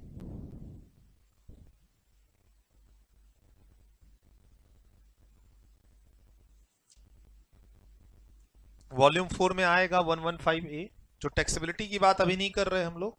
वॉल्यूम 4 में आएगा 115 ए, जो टैक्सेबिलिटी की बात अभी नहीं कर रहे हम लोग।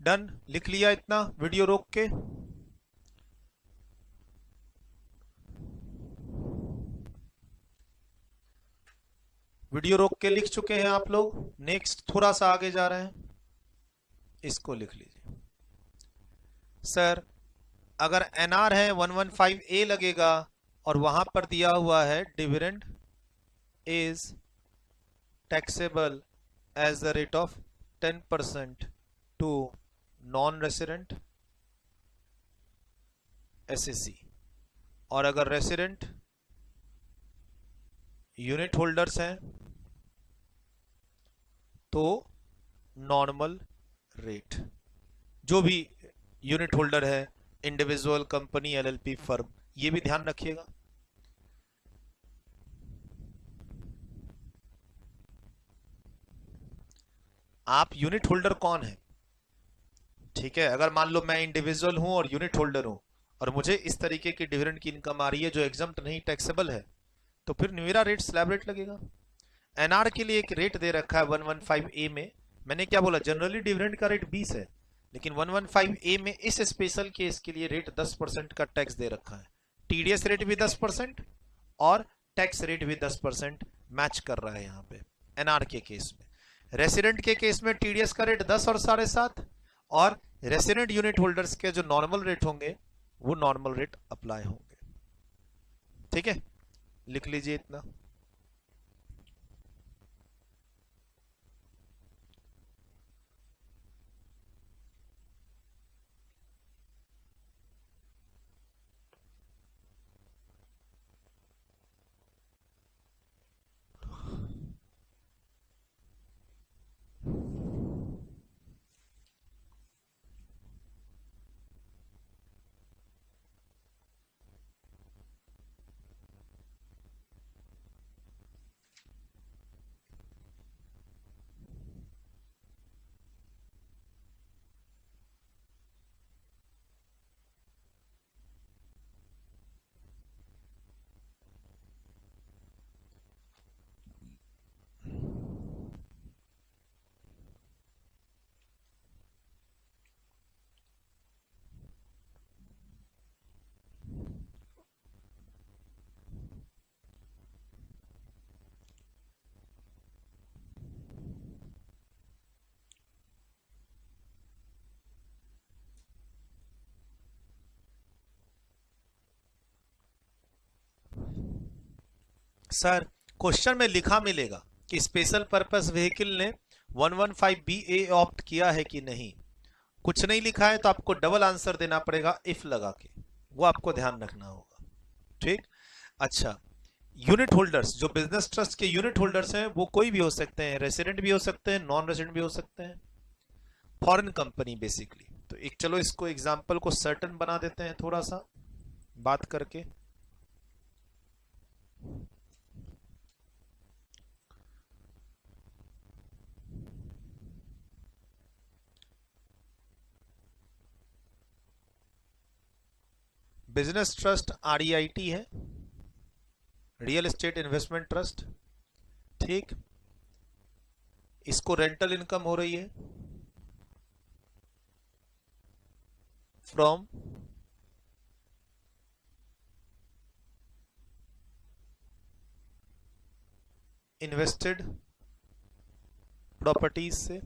डन, लिख लिया इतना वीडियो रोक के। वीडियो रोक के लिख चुके हैं आप लोग। नेक्स्ट थोड़ा सा आगे जा रहे हैं, इसको लिख लीजिए। सर अगर एनआर है 115 ए लगेगा और वहां पर दिया हुआ है dividend is taxable as the rate of 10% to non resident SSC, और अगर रेसिडेंट यूनिट होल्डर्स हैं तो नॉर्मल रेट। जो भी यूनिट होल्डर है, इंडिविजुअल, कंपनी, एलएलपी, फर्म, ये भी ध्यान रखिएगा। आप यूनिट होल्डर कौन है? ठीक है, अगर मान लो मैं इंडिविजुअल हूं और यूनिट होल्डर हूं और मुझे इस तरीके की डिविडेंड की इनकम आ रही है जो एग्जम्प्ट नहीं, टैक्सेबल है, तो फिर मेरा रेट स्लैब रेट लगेगा। एनआर के लिए एक रेट दे रखा है 115 ए में। मैंने क्या बोला, जनरली डिविडेंड का रेट 20 है, लेकिन 115 ए में इस स्पेशल केस के लिए रेट 10% का टैक्स दे रखा है। टीडीएस रेट भी 10% और टैक्स रेट भी 10% मैच कर रहा है यहाँ पे एनआर के केस में। रेसिडेंट के केस में टीडीएस का रेट 10 और 7.5, और रेसिडेंट यूनिट होल्डर्स के जो नॉर्मल रेट होंगे वो नॉर्मल रेट अप्लाई होंगे। ठीक है, लिख लीजिए इतना। सर क्वेश्चन में लिखा मिलेगा कि स्पेशल पर्पस व्हीकल ने 115 बी ए ऑप्ट किया है कि नहीं। कुछ नहीं लिखा है तो आपको डबल आंसर देना पड़ेगा इफ लगा के, वो आपको ध्यान रखना होगा। ठीक, अच्छा, यूनिट होल्डर्स, जो बिजनेस ट्रस्ट के यूनिट होल्डर्स हैं वो कोई भी हो सकते हैं, रेसिडेंट भी हो सकते हैं, नॉन रेसिडेंट भी हो सकते हैं, फॉरेन कंपनी बेसिकली। तो एक चलो इसको एग्जांपल को सर्टन बना देते हैं थोड़ा सा बात करके। बिजनेस ट्रस्ट आरईआईटी है, रियल एस्टेट इन्वेस्टमेंट ट्रस्ट। ठीक, इसको रेंटल इनकम हो रही है फ्रॉम इन्वेस्टेड प्रॉपर्टीज से।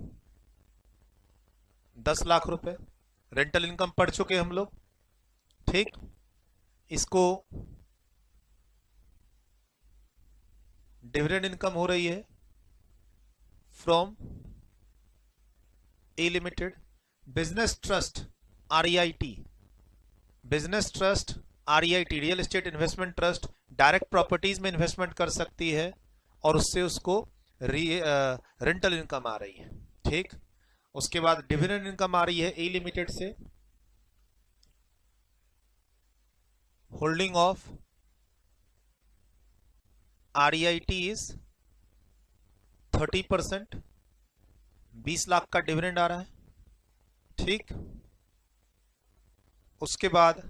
10 लाख रुपए रेंटल इनकम पढ़ चुके हम लोग। ठीक, इसको डिविडेंड इनकम हो रही है from A limited. Business trust REIT, business trust REIT real estate investment trust direct properties में इन्वेस्टमेंट कर सकती है और उससे उसको रेंटल इनकम आ रही है। ठीक, उसके बाद डिविडेंड इनकम आ रही है ए लिमिटेड से, holding of REIT is 30%, 20 lakh का डिविडेंड आ रहा है। ठीक, उसके बाद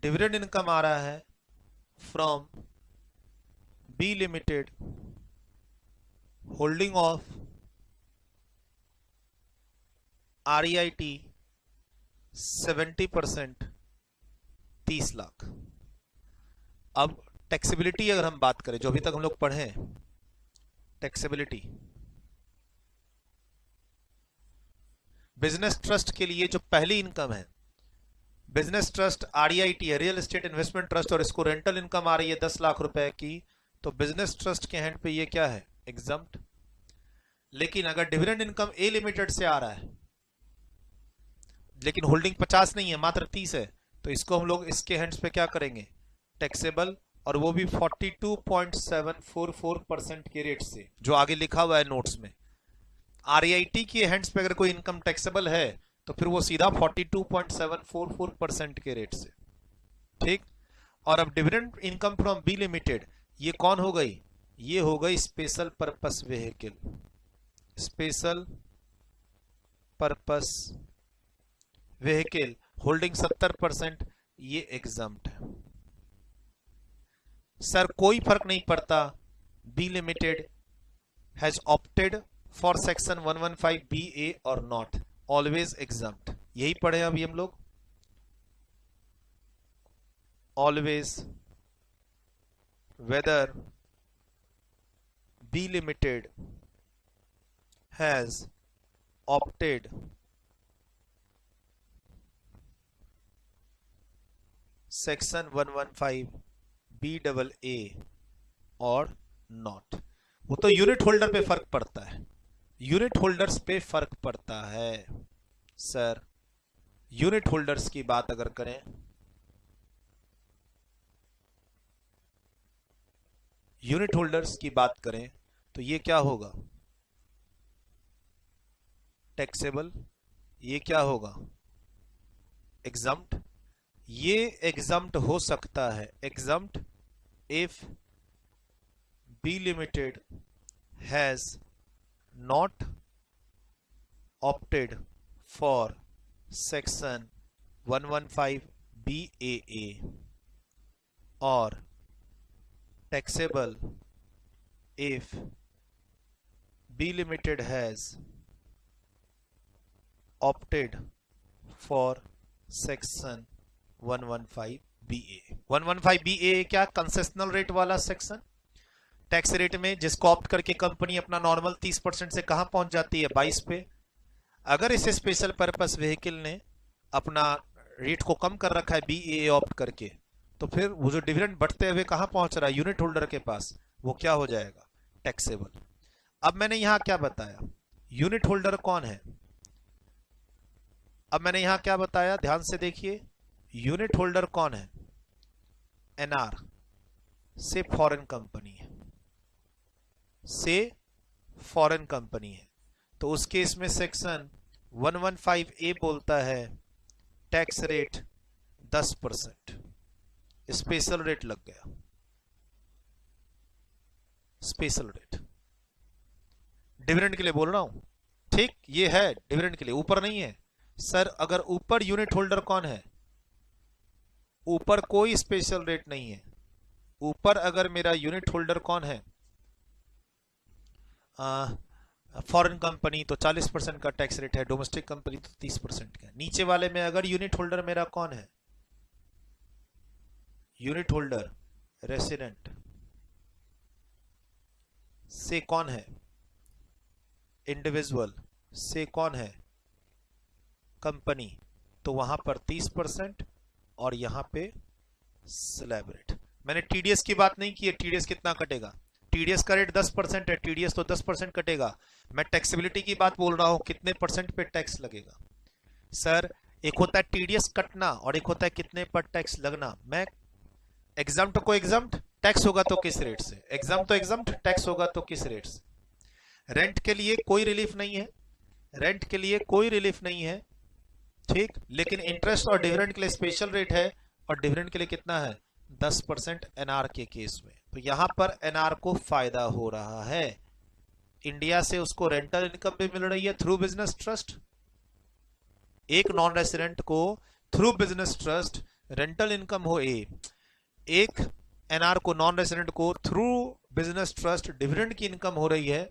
डिविडेंड इनकम आ रहा है from B limited, holding of REIT 70%, 30 lakh. अब टैक्सेबिलिटी अगर हम बात करें, जो अभी तक हम लोग पढ़े हैं, टैक्सेबिलिटी बिजनेस ट्रस्ट के लिए जो पहली इनकम है, बिजनेस ट्रस्ट आरईआईटी है रियल एस्टेट इन्वेस्टमेंट ट्रस्ट और इसको रेंटल इनकम आ रही है 10 लाख रुपए की, तो बिजनेस ट्रस्ट के हैंड पे ये क्या है, एग्जम्प्ट। लेकिन अगर डिविडेंड इनकम ए लिमिटेड से आ रहा है लेकिन होल्डिंग 50 नहीं है, मात्र 30 है, तो इसको हम लोग इसके हैंड्स पे क्या करेंगे, टैक्सेबल, और वो भी 42.744% के रेट से, जो आगे लिखा हुआ है नोट्स में। आरईआईटी के हैंड्स पे अगर कोई इनकम टैक्सेबल है तो फिर वो सीधा 42.744% के रेट से। ठीक, और अब dividend income from B limited, ये कौन हो गई, ये हो गई special purpose vehicle, special purpose vehicle, holding 70%, ये एग्जम्प्ट है। सर कोई फर्क नहीं पड़ता, B limited has opted for section 115BA और नॉट, ऑलवेज एग्जम्प्ट। यही पढ़े अभी हम लोग, always whether B limited has opted section 115BAA और नॉट। वो तो यूनिट होल्डर पे फर्क पड़ता है, यूनिट होल्डर्स पे फर्क पड़ता है। सर यूनिट होल्डर्स की बात अगर करें, यूनिट होल्डर्स की बात करें तो ये क्या होगा, टैक्सेबल, ये क्या होगा, एग्जम्प्ट। ये एग्जम्प्ट हो सकता है, exempt if B limited has not opted for section 115BAA और taxable if B Limited has opted for section 115BA। 115BA क्या, कंसेशनल रेट वाला सेक्शन, टैक्स रेट में जिसको ऑप्ट करके कंपनी अपना नॉर्मल 30% से कहां पहुंच जाती है, 22 पे। अगर इसे स्पेशल पर्पस व्हीकल ने अपना रेट को कम कर रखा है BAA ऑप्ट करके, तो फिर वो जो डिविडेंड बढ़ते हुए कहां पहुंच रहा है, यूनिट होल्डर के पास, वो क्या हो जाएगा, टैक्सेबल। अब मैंने यहां क्या बताया, यूनिट होल्डर कौन है, अब मैंने यहां क्या बताया, ध्यान से देखिए, यूनिट होल्डर कौन है, एनआर से फॉरेन कंपनी है, से फॉरेन कंपनी है, तो उस केस में सेक्शन 115A बोलता है टैक्स रेट 10%, स्पेशल रेट लग गया, स्पेशल रेट, डिविडेंड के लिए बोल रहा हूं। ठीक, ये है डिविडेंड के लिए, ऊपर नहीं है। सर अगर ऊपर यूनिट होल्डर कौन है, ऊपर कोई स्पेशल रेट नहीं है, ऊपर अगर मेरा यूनिट होल्डर कौन है, फॉरेन कंपनी, तो 40% का टैक्स रेट है, डोमेस्टिक कंपनी तो 30% का। नीचे वाले में अगर यूनिट होल्डर मेरा कौन है, यूनिट होल्डर रेसिडेंट से कौन है, इंडिविजुअल से कौन है, कंपनी, तो वहां पर 30% और यहां पे स्लैब रेट। मैंने टीडीएस की बात नहीं की है, टीडीएस कितना कटेगा, टीडीएस का रेट 10% है, टीडीएस तो 10% कटेगा। मैं टैक्सेबिलिटी की बात बोल रहा हूं, कितने परसेंट पे टैक्स लगेगा। सर एक होता है टीडीएस कटना और एक होता है कितने पर टैक्स लगना। मैं एग्जाम्प्ट को एग्जाम्प्ट, टैक्स होगा तो किस रेट से, एग्जाम्प्ट तो एग्जाम्प्ट, टैक्स होगा तो किस रेट से। रेंट के लिए कोई रिलीफ नहीं है, रेंट के लिए कोई रिलीफ नहीं है, ठीक, लेकिन इंटरेस्ट और डिविडेंड के लिए स्पेशल रेट है, और डिविडेंड के लिए कितना है, 10% एनआर के केस में। तो यहां पर एनआर को फायदा हो रहा है, इंडिया से उसको रेंटल इनकम भी मिल रही है थ्रू बिजनेस ट्रस्ट। एक नॉन रेसिडेंट को through business trust rental income हो, एक एनआर को, नॉन रेसिडेंट को थ्रू बिजनेस ट्रस्ट डिविडेंड की इनकम हो रही है।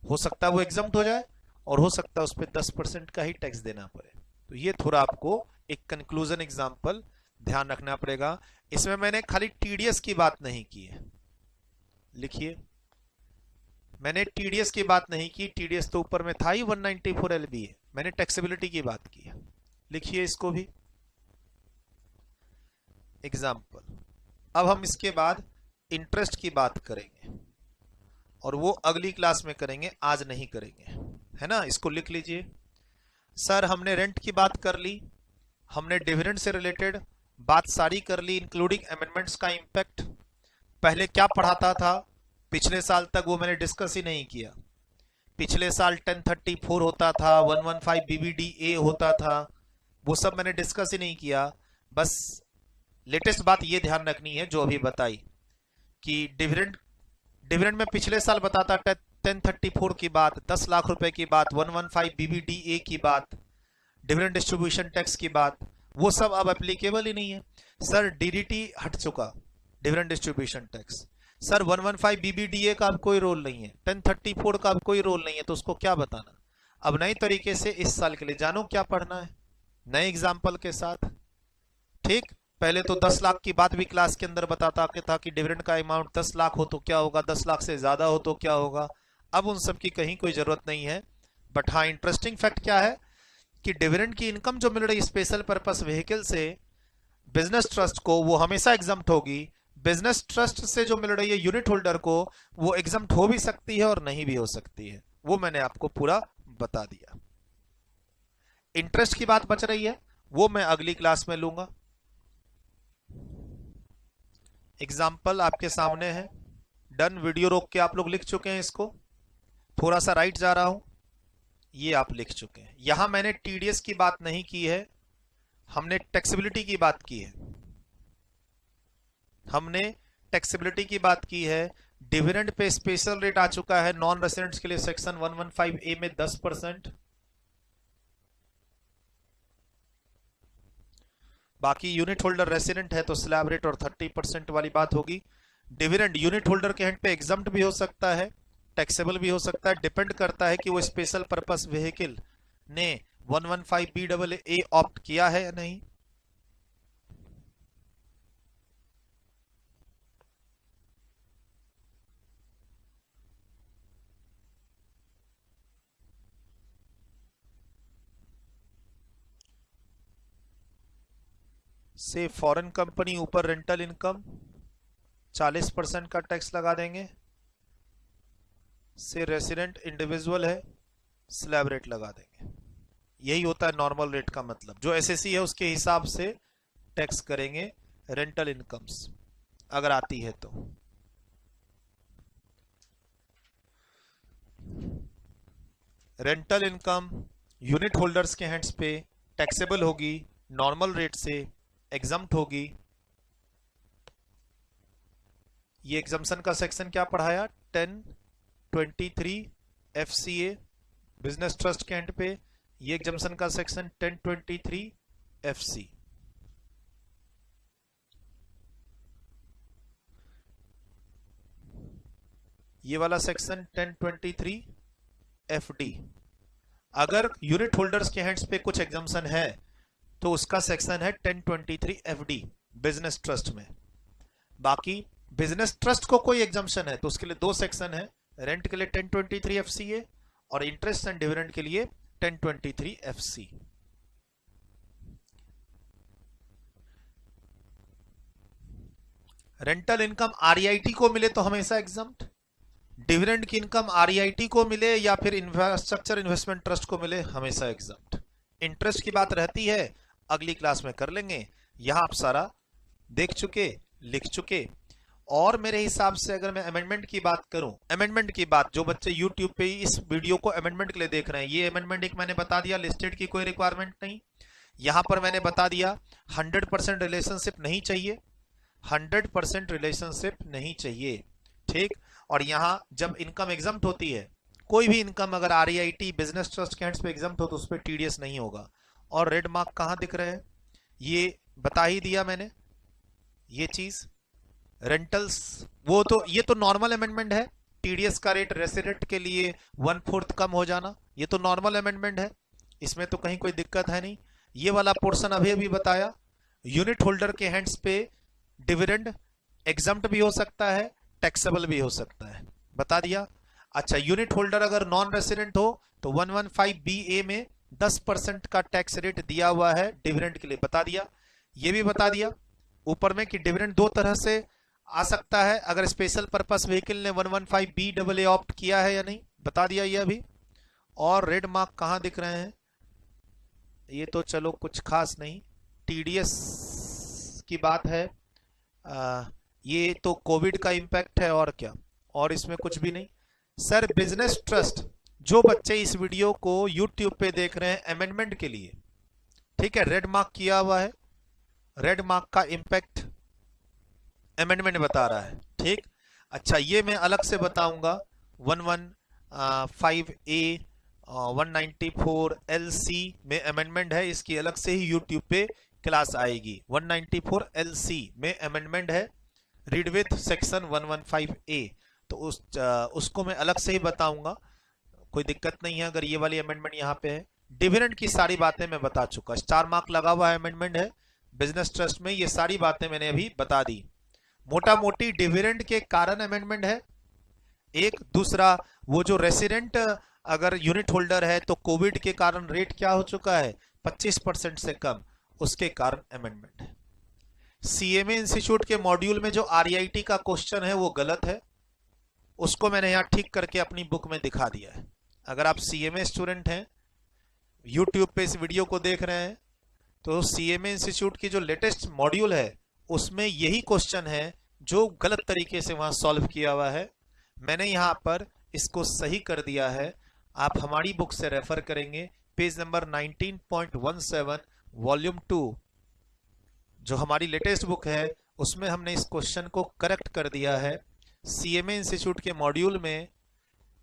हो सकता है वो एग्जम्प्ट हो जाए और हो सकता है उस पर 10% का ही टैक्स देना पड़े। तो ये थोड़ा आपको एक कंक्लूजन एग्जांपल ध्यान रखना पड़ेगा। इसमें मैंने खाली टीडीएस की बात नहीं की है, लिखिए, मैंने टीडीएस की बात नहीं की, टीडीएस तो ऊपर में था ही 194 एलबी है, मैंने टैक्सेबिलिटी की बात की है, लिखिए इसको भी एग्जाम्पल। अब हम इसके बाद इंटरेस्ट की बात करेंगे और वो अगली क्लास में करेंगे, आज नहीं करेंगे, है ना। इसको लिख लीजिए। सर हमने रेंट की बात कर ली, हमने डिविडेंड से रिलेटेड बात सारी कर ली, इंक्लूडिंग अमेंडमेंट्स का इंपैक्ट। पहले क्या पढ़ाता था पिछले साल तक वो मैंने डिस्कस ही नहीं किया। पिछले साल 1034 होता था, 115 BBDA होता था, वो सब मैंने डिस्कस ही नहीं किया। बस लेटेस्ट बात ये ध्यान रखनी है जो अभी बताई कि डिविडेंड में पिछले साल बताता 1034 की बात, 10 लाख रुपए की बात, 115 BBDA की बात, डिविडेंड डिस्ट्रीब्यूशन टैक्स की बात, वो सब अब एप्लीकेबल ही नहीं है। सर डीडीटी हट चुका, dividend distribution tax. Sir 115 BBDA का अब कोई रोल नहीं है, 1034 का अब कोई रोल नहीं है, तो उसको क्या बताना। अब नए तरीके से इस साल के लिए जानो क्या पढ़ना है, नए एग्जाम्पल के साथ, ठीक। पहले तो 10 लाख की बात भी क्लास के अंदर बताता था कि डिविडेंड का अमाउंट 10 लाख हो तो क्या होगा, 10 लाख से ज्यादा हो तो क्या होगा। अब उन सब की कहीं कोई जरूरत नहीं है। बट हाँ, इंटरेस्टिंग फैक्ट क्या है कि डिविडेंड की इनकम जो मिल रही स्पेशल पर्पस व्हीकल से बिजनेस ट्रस्ट को, वो हमेशा एग्जम्प्ट होगी। बिजनेस ट्रस्ट से जो मिल रही है यूनिट होल्डर को, वो एग्जम्प्ट हो भी सकती है और नहीं भी हो सकती है, वो मैंने आपको पूरा बता दिया। इंटरेस्ट की बात बच रही है, वो मैं अगली क्लास में लूंगा। एग्जाम्पल आपके सामने है, डन। वीडियो रोक के आप लोग लिख चुके हैं, इसको थोड़ा सा राइट जा रहा हूं, ये आप लिख चुके हैं। यहां मैंने टीडीएस की बात नहीं की है, हमने टैक्सेबिलिटी की बात की है, हमने टैक्सेबिलिटी की बात की है। डिविडेंड पे स्पेशल रेट आ चुका है नॉन रेसिडेंट्स के लिए, सेक्शन 115A में 10%। बाकी यूनिट होल्डर रेसिडेंट है तो स्लैब रेट और 30% वाली बात होगी। डिविडेंड यूनिट होल्डर के हैंड पे एग्जम्प्ट भी हो सकता है, टैक्सेबल भी हो सकता है, डिपेंड करता है कि वो स्पेशल पर्पस व्हीकल ने 115 BAA ऑप्ट किया है या नहीं। से फॉरेन कंपनी ऊपर रेंटल इनकम 40% का टैक्स लगा देंगे, से रेसिडेंट इंडिविजुअल है स्लैब रेट लगा देंगे। यही होता है नॉर्मल रेट का मतलब, जो एसएससी है उसके हिसाब से टैक्स करेंगे रेंटल इनकम्स अगर आती है तो। रेंटल इनकम यूनिट होल्डर्स के हैंड्स पे टैक्सेबल होगी, नॉर्मल रेट से एग्जम्प्ट होगी। ये एग्जम्पशन का सेक्शन क्या पढ़ाया, 1023 FCA बिजनेस ट्रस्ट के एंड पे, ये एग्जम्पशन का सेक्शन 1023 FC। ये वाला सेक्शन 1023 FD। अगर यूनिट होल्डर्स के हैंड्स पे कुछ एग्जम्पशन है तो उसका सेक्शन है 1023 FD बिजनेस ट्रस्ट में। बाकी बिजनेस ट्रस्ट को कोई एग्जम्पशन है तो उसके लिए दो सेक्शन है, रेंट के लिए 1023 FCA और इंटरेस्ट एंड डिविडेंड के लिए 1023 FC। रेंटल इनकम आरईआईटी को मिले तो हमेशा एग्जम्प्ट, डिविडेंड की इनकम आरईआईटी को मिले या फिर इंफ्रास्ट्रक्चर इन्वेस्टमेंट ट्रस्ट को मिले हमेशा एग्जम्प्ट। इंटरेस्ट की बात रहती है, अगली क्लास में कर लेंगे। यहां आप सारा देख चुके, लिख चुके। और मेरे हिसाब से अगर मैं अमेंडमेंट की बात करूं, अमेंडमेंट की बात, जो बच्चे यूट्यूब पे इस वीडियो को अमेंडमेंट के लिए देख रहे हैं, ये अमेंडमेंट एक मैंने बता दिया, लिस्टेड की कोई रिक्वायरमेंट नहीं। यहां पर मैंने बता दिया 100% रिलेशनशिप नहीं चाहिए, 100% रिलेशनशिप नहीं चाहिए, ठीक। और यहां जब इनकम एग्जम्प्ट होती है, कोई भी इनकम अगर आरईआईटी बिजनेस ट्रस्ट के हैंड्स पे एग्जम्प्ट हो तो उस पर टीडीएस नहीं होगा। और रेड मार्क कहां दिख रहे हैं, ये बता ही दिया मैंने। ये चीज रेंटल्स, वो तो ये तो नॉर्मल अमेंडमेंट है, टीडीएस का रेट रेसिडेंट के लिए 1/4 कम हो जाना, ये तो नॉर्मल अमेंडमेंट है, इसमें तो कहीं कोई दिक्कत है नहीं। ये वाला पोर्शन अभी अभी बताया, यूनिट होल्डर के हैंड्स पे डिविडेंड एग्जम्प्ट भी हो सकता है, टैक्सेबल भी हो सकता है, बता दिया। अच्छा, यूनिट होल्डर अगर नॉन रेसिडेंट हो तो 115BA में 10% का टैक्स रेट दिया हुआ है डिविडेंड के लिए, बता दिया। ये भी बता दिया ऊपर में कि डिविडेंड दो तरह से आ सकता है, अगर स्पेशल पर्पस व्हीकल ने 115BAA ऑप्ट किया है या नहीं, बता दिया ये अभी। और रेड मार्क कहां दिख रहे हैं, ये तो चलो कुछ खास नहीं, टीडीएस की बात है। ये तो कोविड का इंपैक्ट है और क्या, और इसमें कुछ भी नहीं। सर बिजनेस ट्रस्ट, जो बच्चे इस वीडियो को यूट्यूब पे देख रहे हैं अमेंडमेंट के लिए, ठीक है, रेड मार्क किया हुआ है, रेड मार्क का इंपैक्ट अमेंडमेंट बता रहा है, ठीक। अच्छा, ये मैं अलग से बताऊंगा, 115A 194LC में अमेंडमेंट है, इसकी अलग से ही यूट्यूब पे क्लास आएगी। 194LC में अमेंडमेंट है, रीड विथ सेक्शन 115A, तो उसको मैं अलग से ही बताऊंगा, कोई दिक्कत नहीं है अगर ये वाली अमेंडमेंट यहाँ पे है। डिविडेंड की सारी बातें मैं बता चुका, स्टार मार्क लगा हुआ है अमेंडमेंट है बिजनेस ट्रस्ट में, ये सारी बातें मैंने अभी बता दी। मोटा मोटी डिविडेंड के कारण अमेंडमेंट है एक, दूसरा वो जो रेसिडेंट अगर यूनिट होल्डर है तो कोविड के कारण रेट क्या हो चुका है 25% से कम, उसके कारण अमेंडमेंट है। सीएमए इंस्टीट्यूट के मॉड्यूल में जो आरईआईटी का क्वेश्चन है वो गलत है, उसको मैंने यहां ठीक करके अपनी बुक में दिखा दिया है। अगर आप सीएमए स्टूडेंट हैं, यूट्यूब पे इस वीडियो को देख रहे हैं, तो सीएमए इंस्टीट्यूट की जो लेटेस्ट मॉड्यूल है उसमें यही क्वेश्चन है जो गलत तरीके से वहां सॉल्व किया हुआ है, मैंने यहां पर इसको सही कर दिया है। आप हमारी बुक से रेफर करेंगे, पेज नंबर 19.17 वॉल्यूम 2 जो हमारी लेटेस्ट बुक है, उसमें हमने इस क्वेश्चन को करेक्ट कर दिया है। सीएमए इंस्टीट्यूट के मॉड्यूल में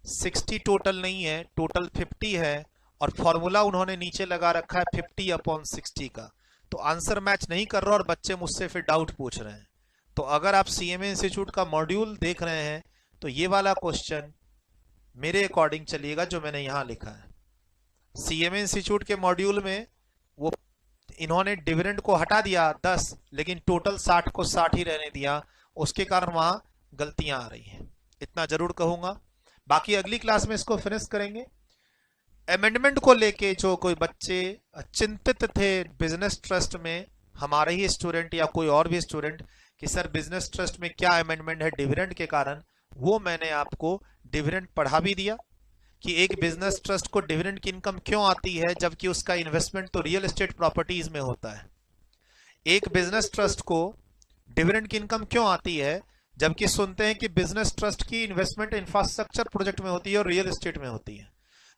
60 टोटल नहीं है, टोटल 50 है, और फॉर्मूला उन्होंने नीचे लगा रखा है 50/60 का, तो आंसर मैच नहीं कर रहा और बच्चे मुझसे फिर डाउट पूछ रहे हैं। तो अगर आप सीएमए इंस्टीट्यूट का मॉड्यूल देख रहे हैं तो ये वाला क्वेश्चन मेरे अकॉर्डिंग चलिएगा जो मैंने यहां लिखा है। सीएमए इंस्टीट्यूट के मॉड्यूल में वो इन्होंने डिविडेंड को हटा दिया 10, लेकिन टोटल 60 को 60 ही रहने दिया, उसके कारण वहां गलतियां आ रही हैं, इतना जरूर कहूंगा। बाकी अगली क्लास में इसको फिनिश करेंगे। अमेंडमेंट को लेके जो कोई बच्चे चिंतित थे बिजनेस ट्रस्ट में, हमारे ही स्टूडेंट या कोई और भी स्टूडेंट, कि सर बिजनेस ट्रस्ट में क्या अमेंडमेंट है डिविडेंड के कारण, वो मैंने आपको डिविडेंड पढ़ा भी दिया कि एक बिजनेस ट्रस्ट को डिविडेंड की इनकम क्यों आती है जबकि उसका इन्वेस्टमेंट तो रियल एस्टेट प्रॉपर्टीज में होता है। एक बिजनेस ट्रस्ट को डिविडेंड की इनकम क्यों आती है जबकि सुनते हैं कि बिजनेस ट्रस्ट की इन्वेस्टमेंट इंफ्रास्ट्रक्चर प्रोजेक्ट में होती है और रियल एस्टेट में होती है।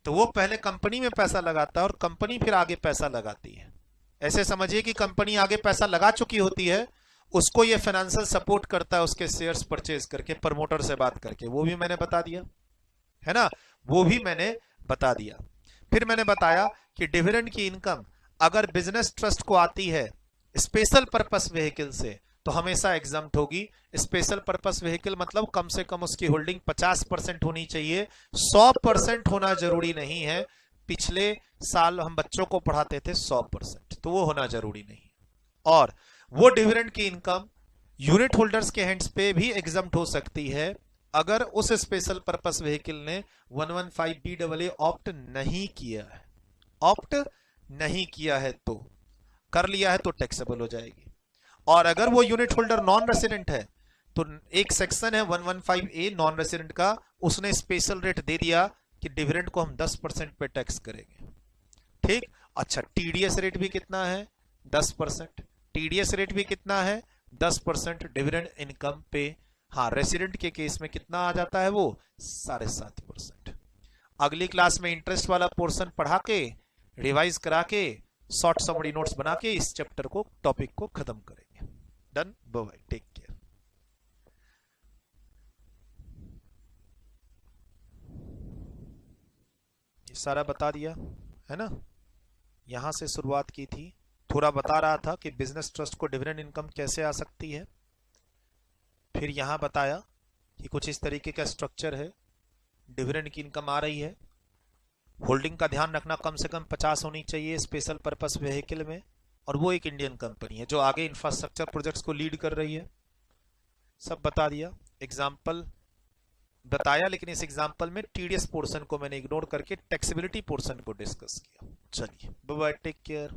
तो वो पहले कंपनी में पैसा लगाता है और कंपनी फिर आगे पैसा लगाती है। ऐसे समझिए कि कंपनी आगे पैसा लगा चुकी होती है, उसको ये फाइनेंशियल सपोर्ट करता है उसके शेयर्स परचेज करके, प्रमोटर से बात करके, वो भी मैंने बता दिया है ना, वो भी मैंने बता दिया। फिर मैंने बताया कि डिविडेंड की इनकम अगर बिजनेस ट्रस्ट को आती है स्पेशल पर्पस व्हीकल से तो हमेशा एग्जम्प्ट होगी। स्पेशल पर्पस व्हीकल मतलब कम से कम उसकी होल्डिंग 50% होनी चाहिए, 100% होना जरूरी नहीं है। पिछले साल हम बच्चों को पढ़ाते थे 100%, तो वो होना जरूरी नहीं। और वो डिविडेंड की इनकम यूनिट होल्डर्स के हैंड्स पे भी एग्जम्प्ट हो सकती है अगर उस स्पेशल पर्पस व्हीकल ने 115BAA ऑप्ट नहीं किया है। ऑप्ट नहीं किया है तो, कर लिया है तो टैक्सेबल हो जाएगी। और अगर वो यूनिट होल्डर नॉन रेसिडेंट है तो एक सेक्शन है 115A नॉन रेसिडेंट का, उसने स्पेशल रेट दे दिया कि डिविडेंड को हम 10% पे टैक्स करेंगे। ठीक, अच्छा टीडीएस रेट भी कितना है 10%, टीडीएस रेट भी कितना है 10% डिविडेंड इनकम पे। हाँ, रेसिडेंट के केस में कितना आ जाता है वो 7.5%। अगली क्लास में इंटरेस्ट वाला पोर्शन पढ़ा के रिवाइज करा के शॉर्ट समरी नोट्स बना के इस चैप्टर को टॉपिक को खत्म करेंगे। Done, bye, take care. ये सारा बता दिया है ना, यहां से शुरुआत की थी, थोड़ा बता रहा था कि बिजनेस ट्रस्ट को डिविडेंड इनकम कैसे आ सकती है, फिर यहां बताया कि कुछ इस तरीके का स्ट्रक्चर है, डिविडेंड की इनकम आ रही है, होल्डिंग का ध्यान रखना कम से कम 50 होनी चाहिए स्पेशल पर्पस व्हीकल में, और वो एक इंडियन कंपनी है जो आगे इंफ्रास्ट्रक्चर प्रोजेक्ट्स को लीड कर रही है। सब बता दिया, एग्जाम्पल बताया, लेकिन इस एग्जाम्पल में टीडीएस पोर्शन को मैंने इग्नोर करके टैक्सेबिलिटी पोर्शन को डिस्कस किया। चलिए बाय बाय, टेक केयर।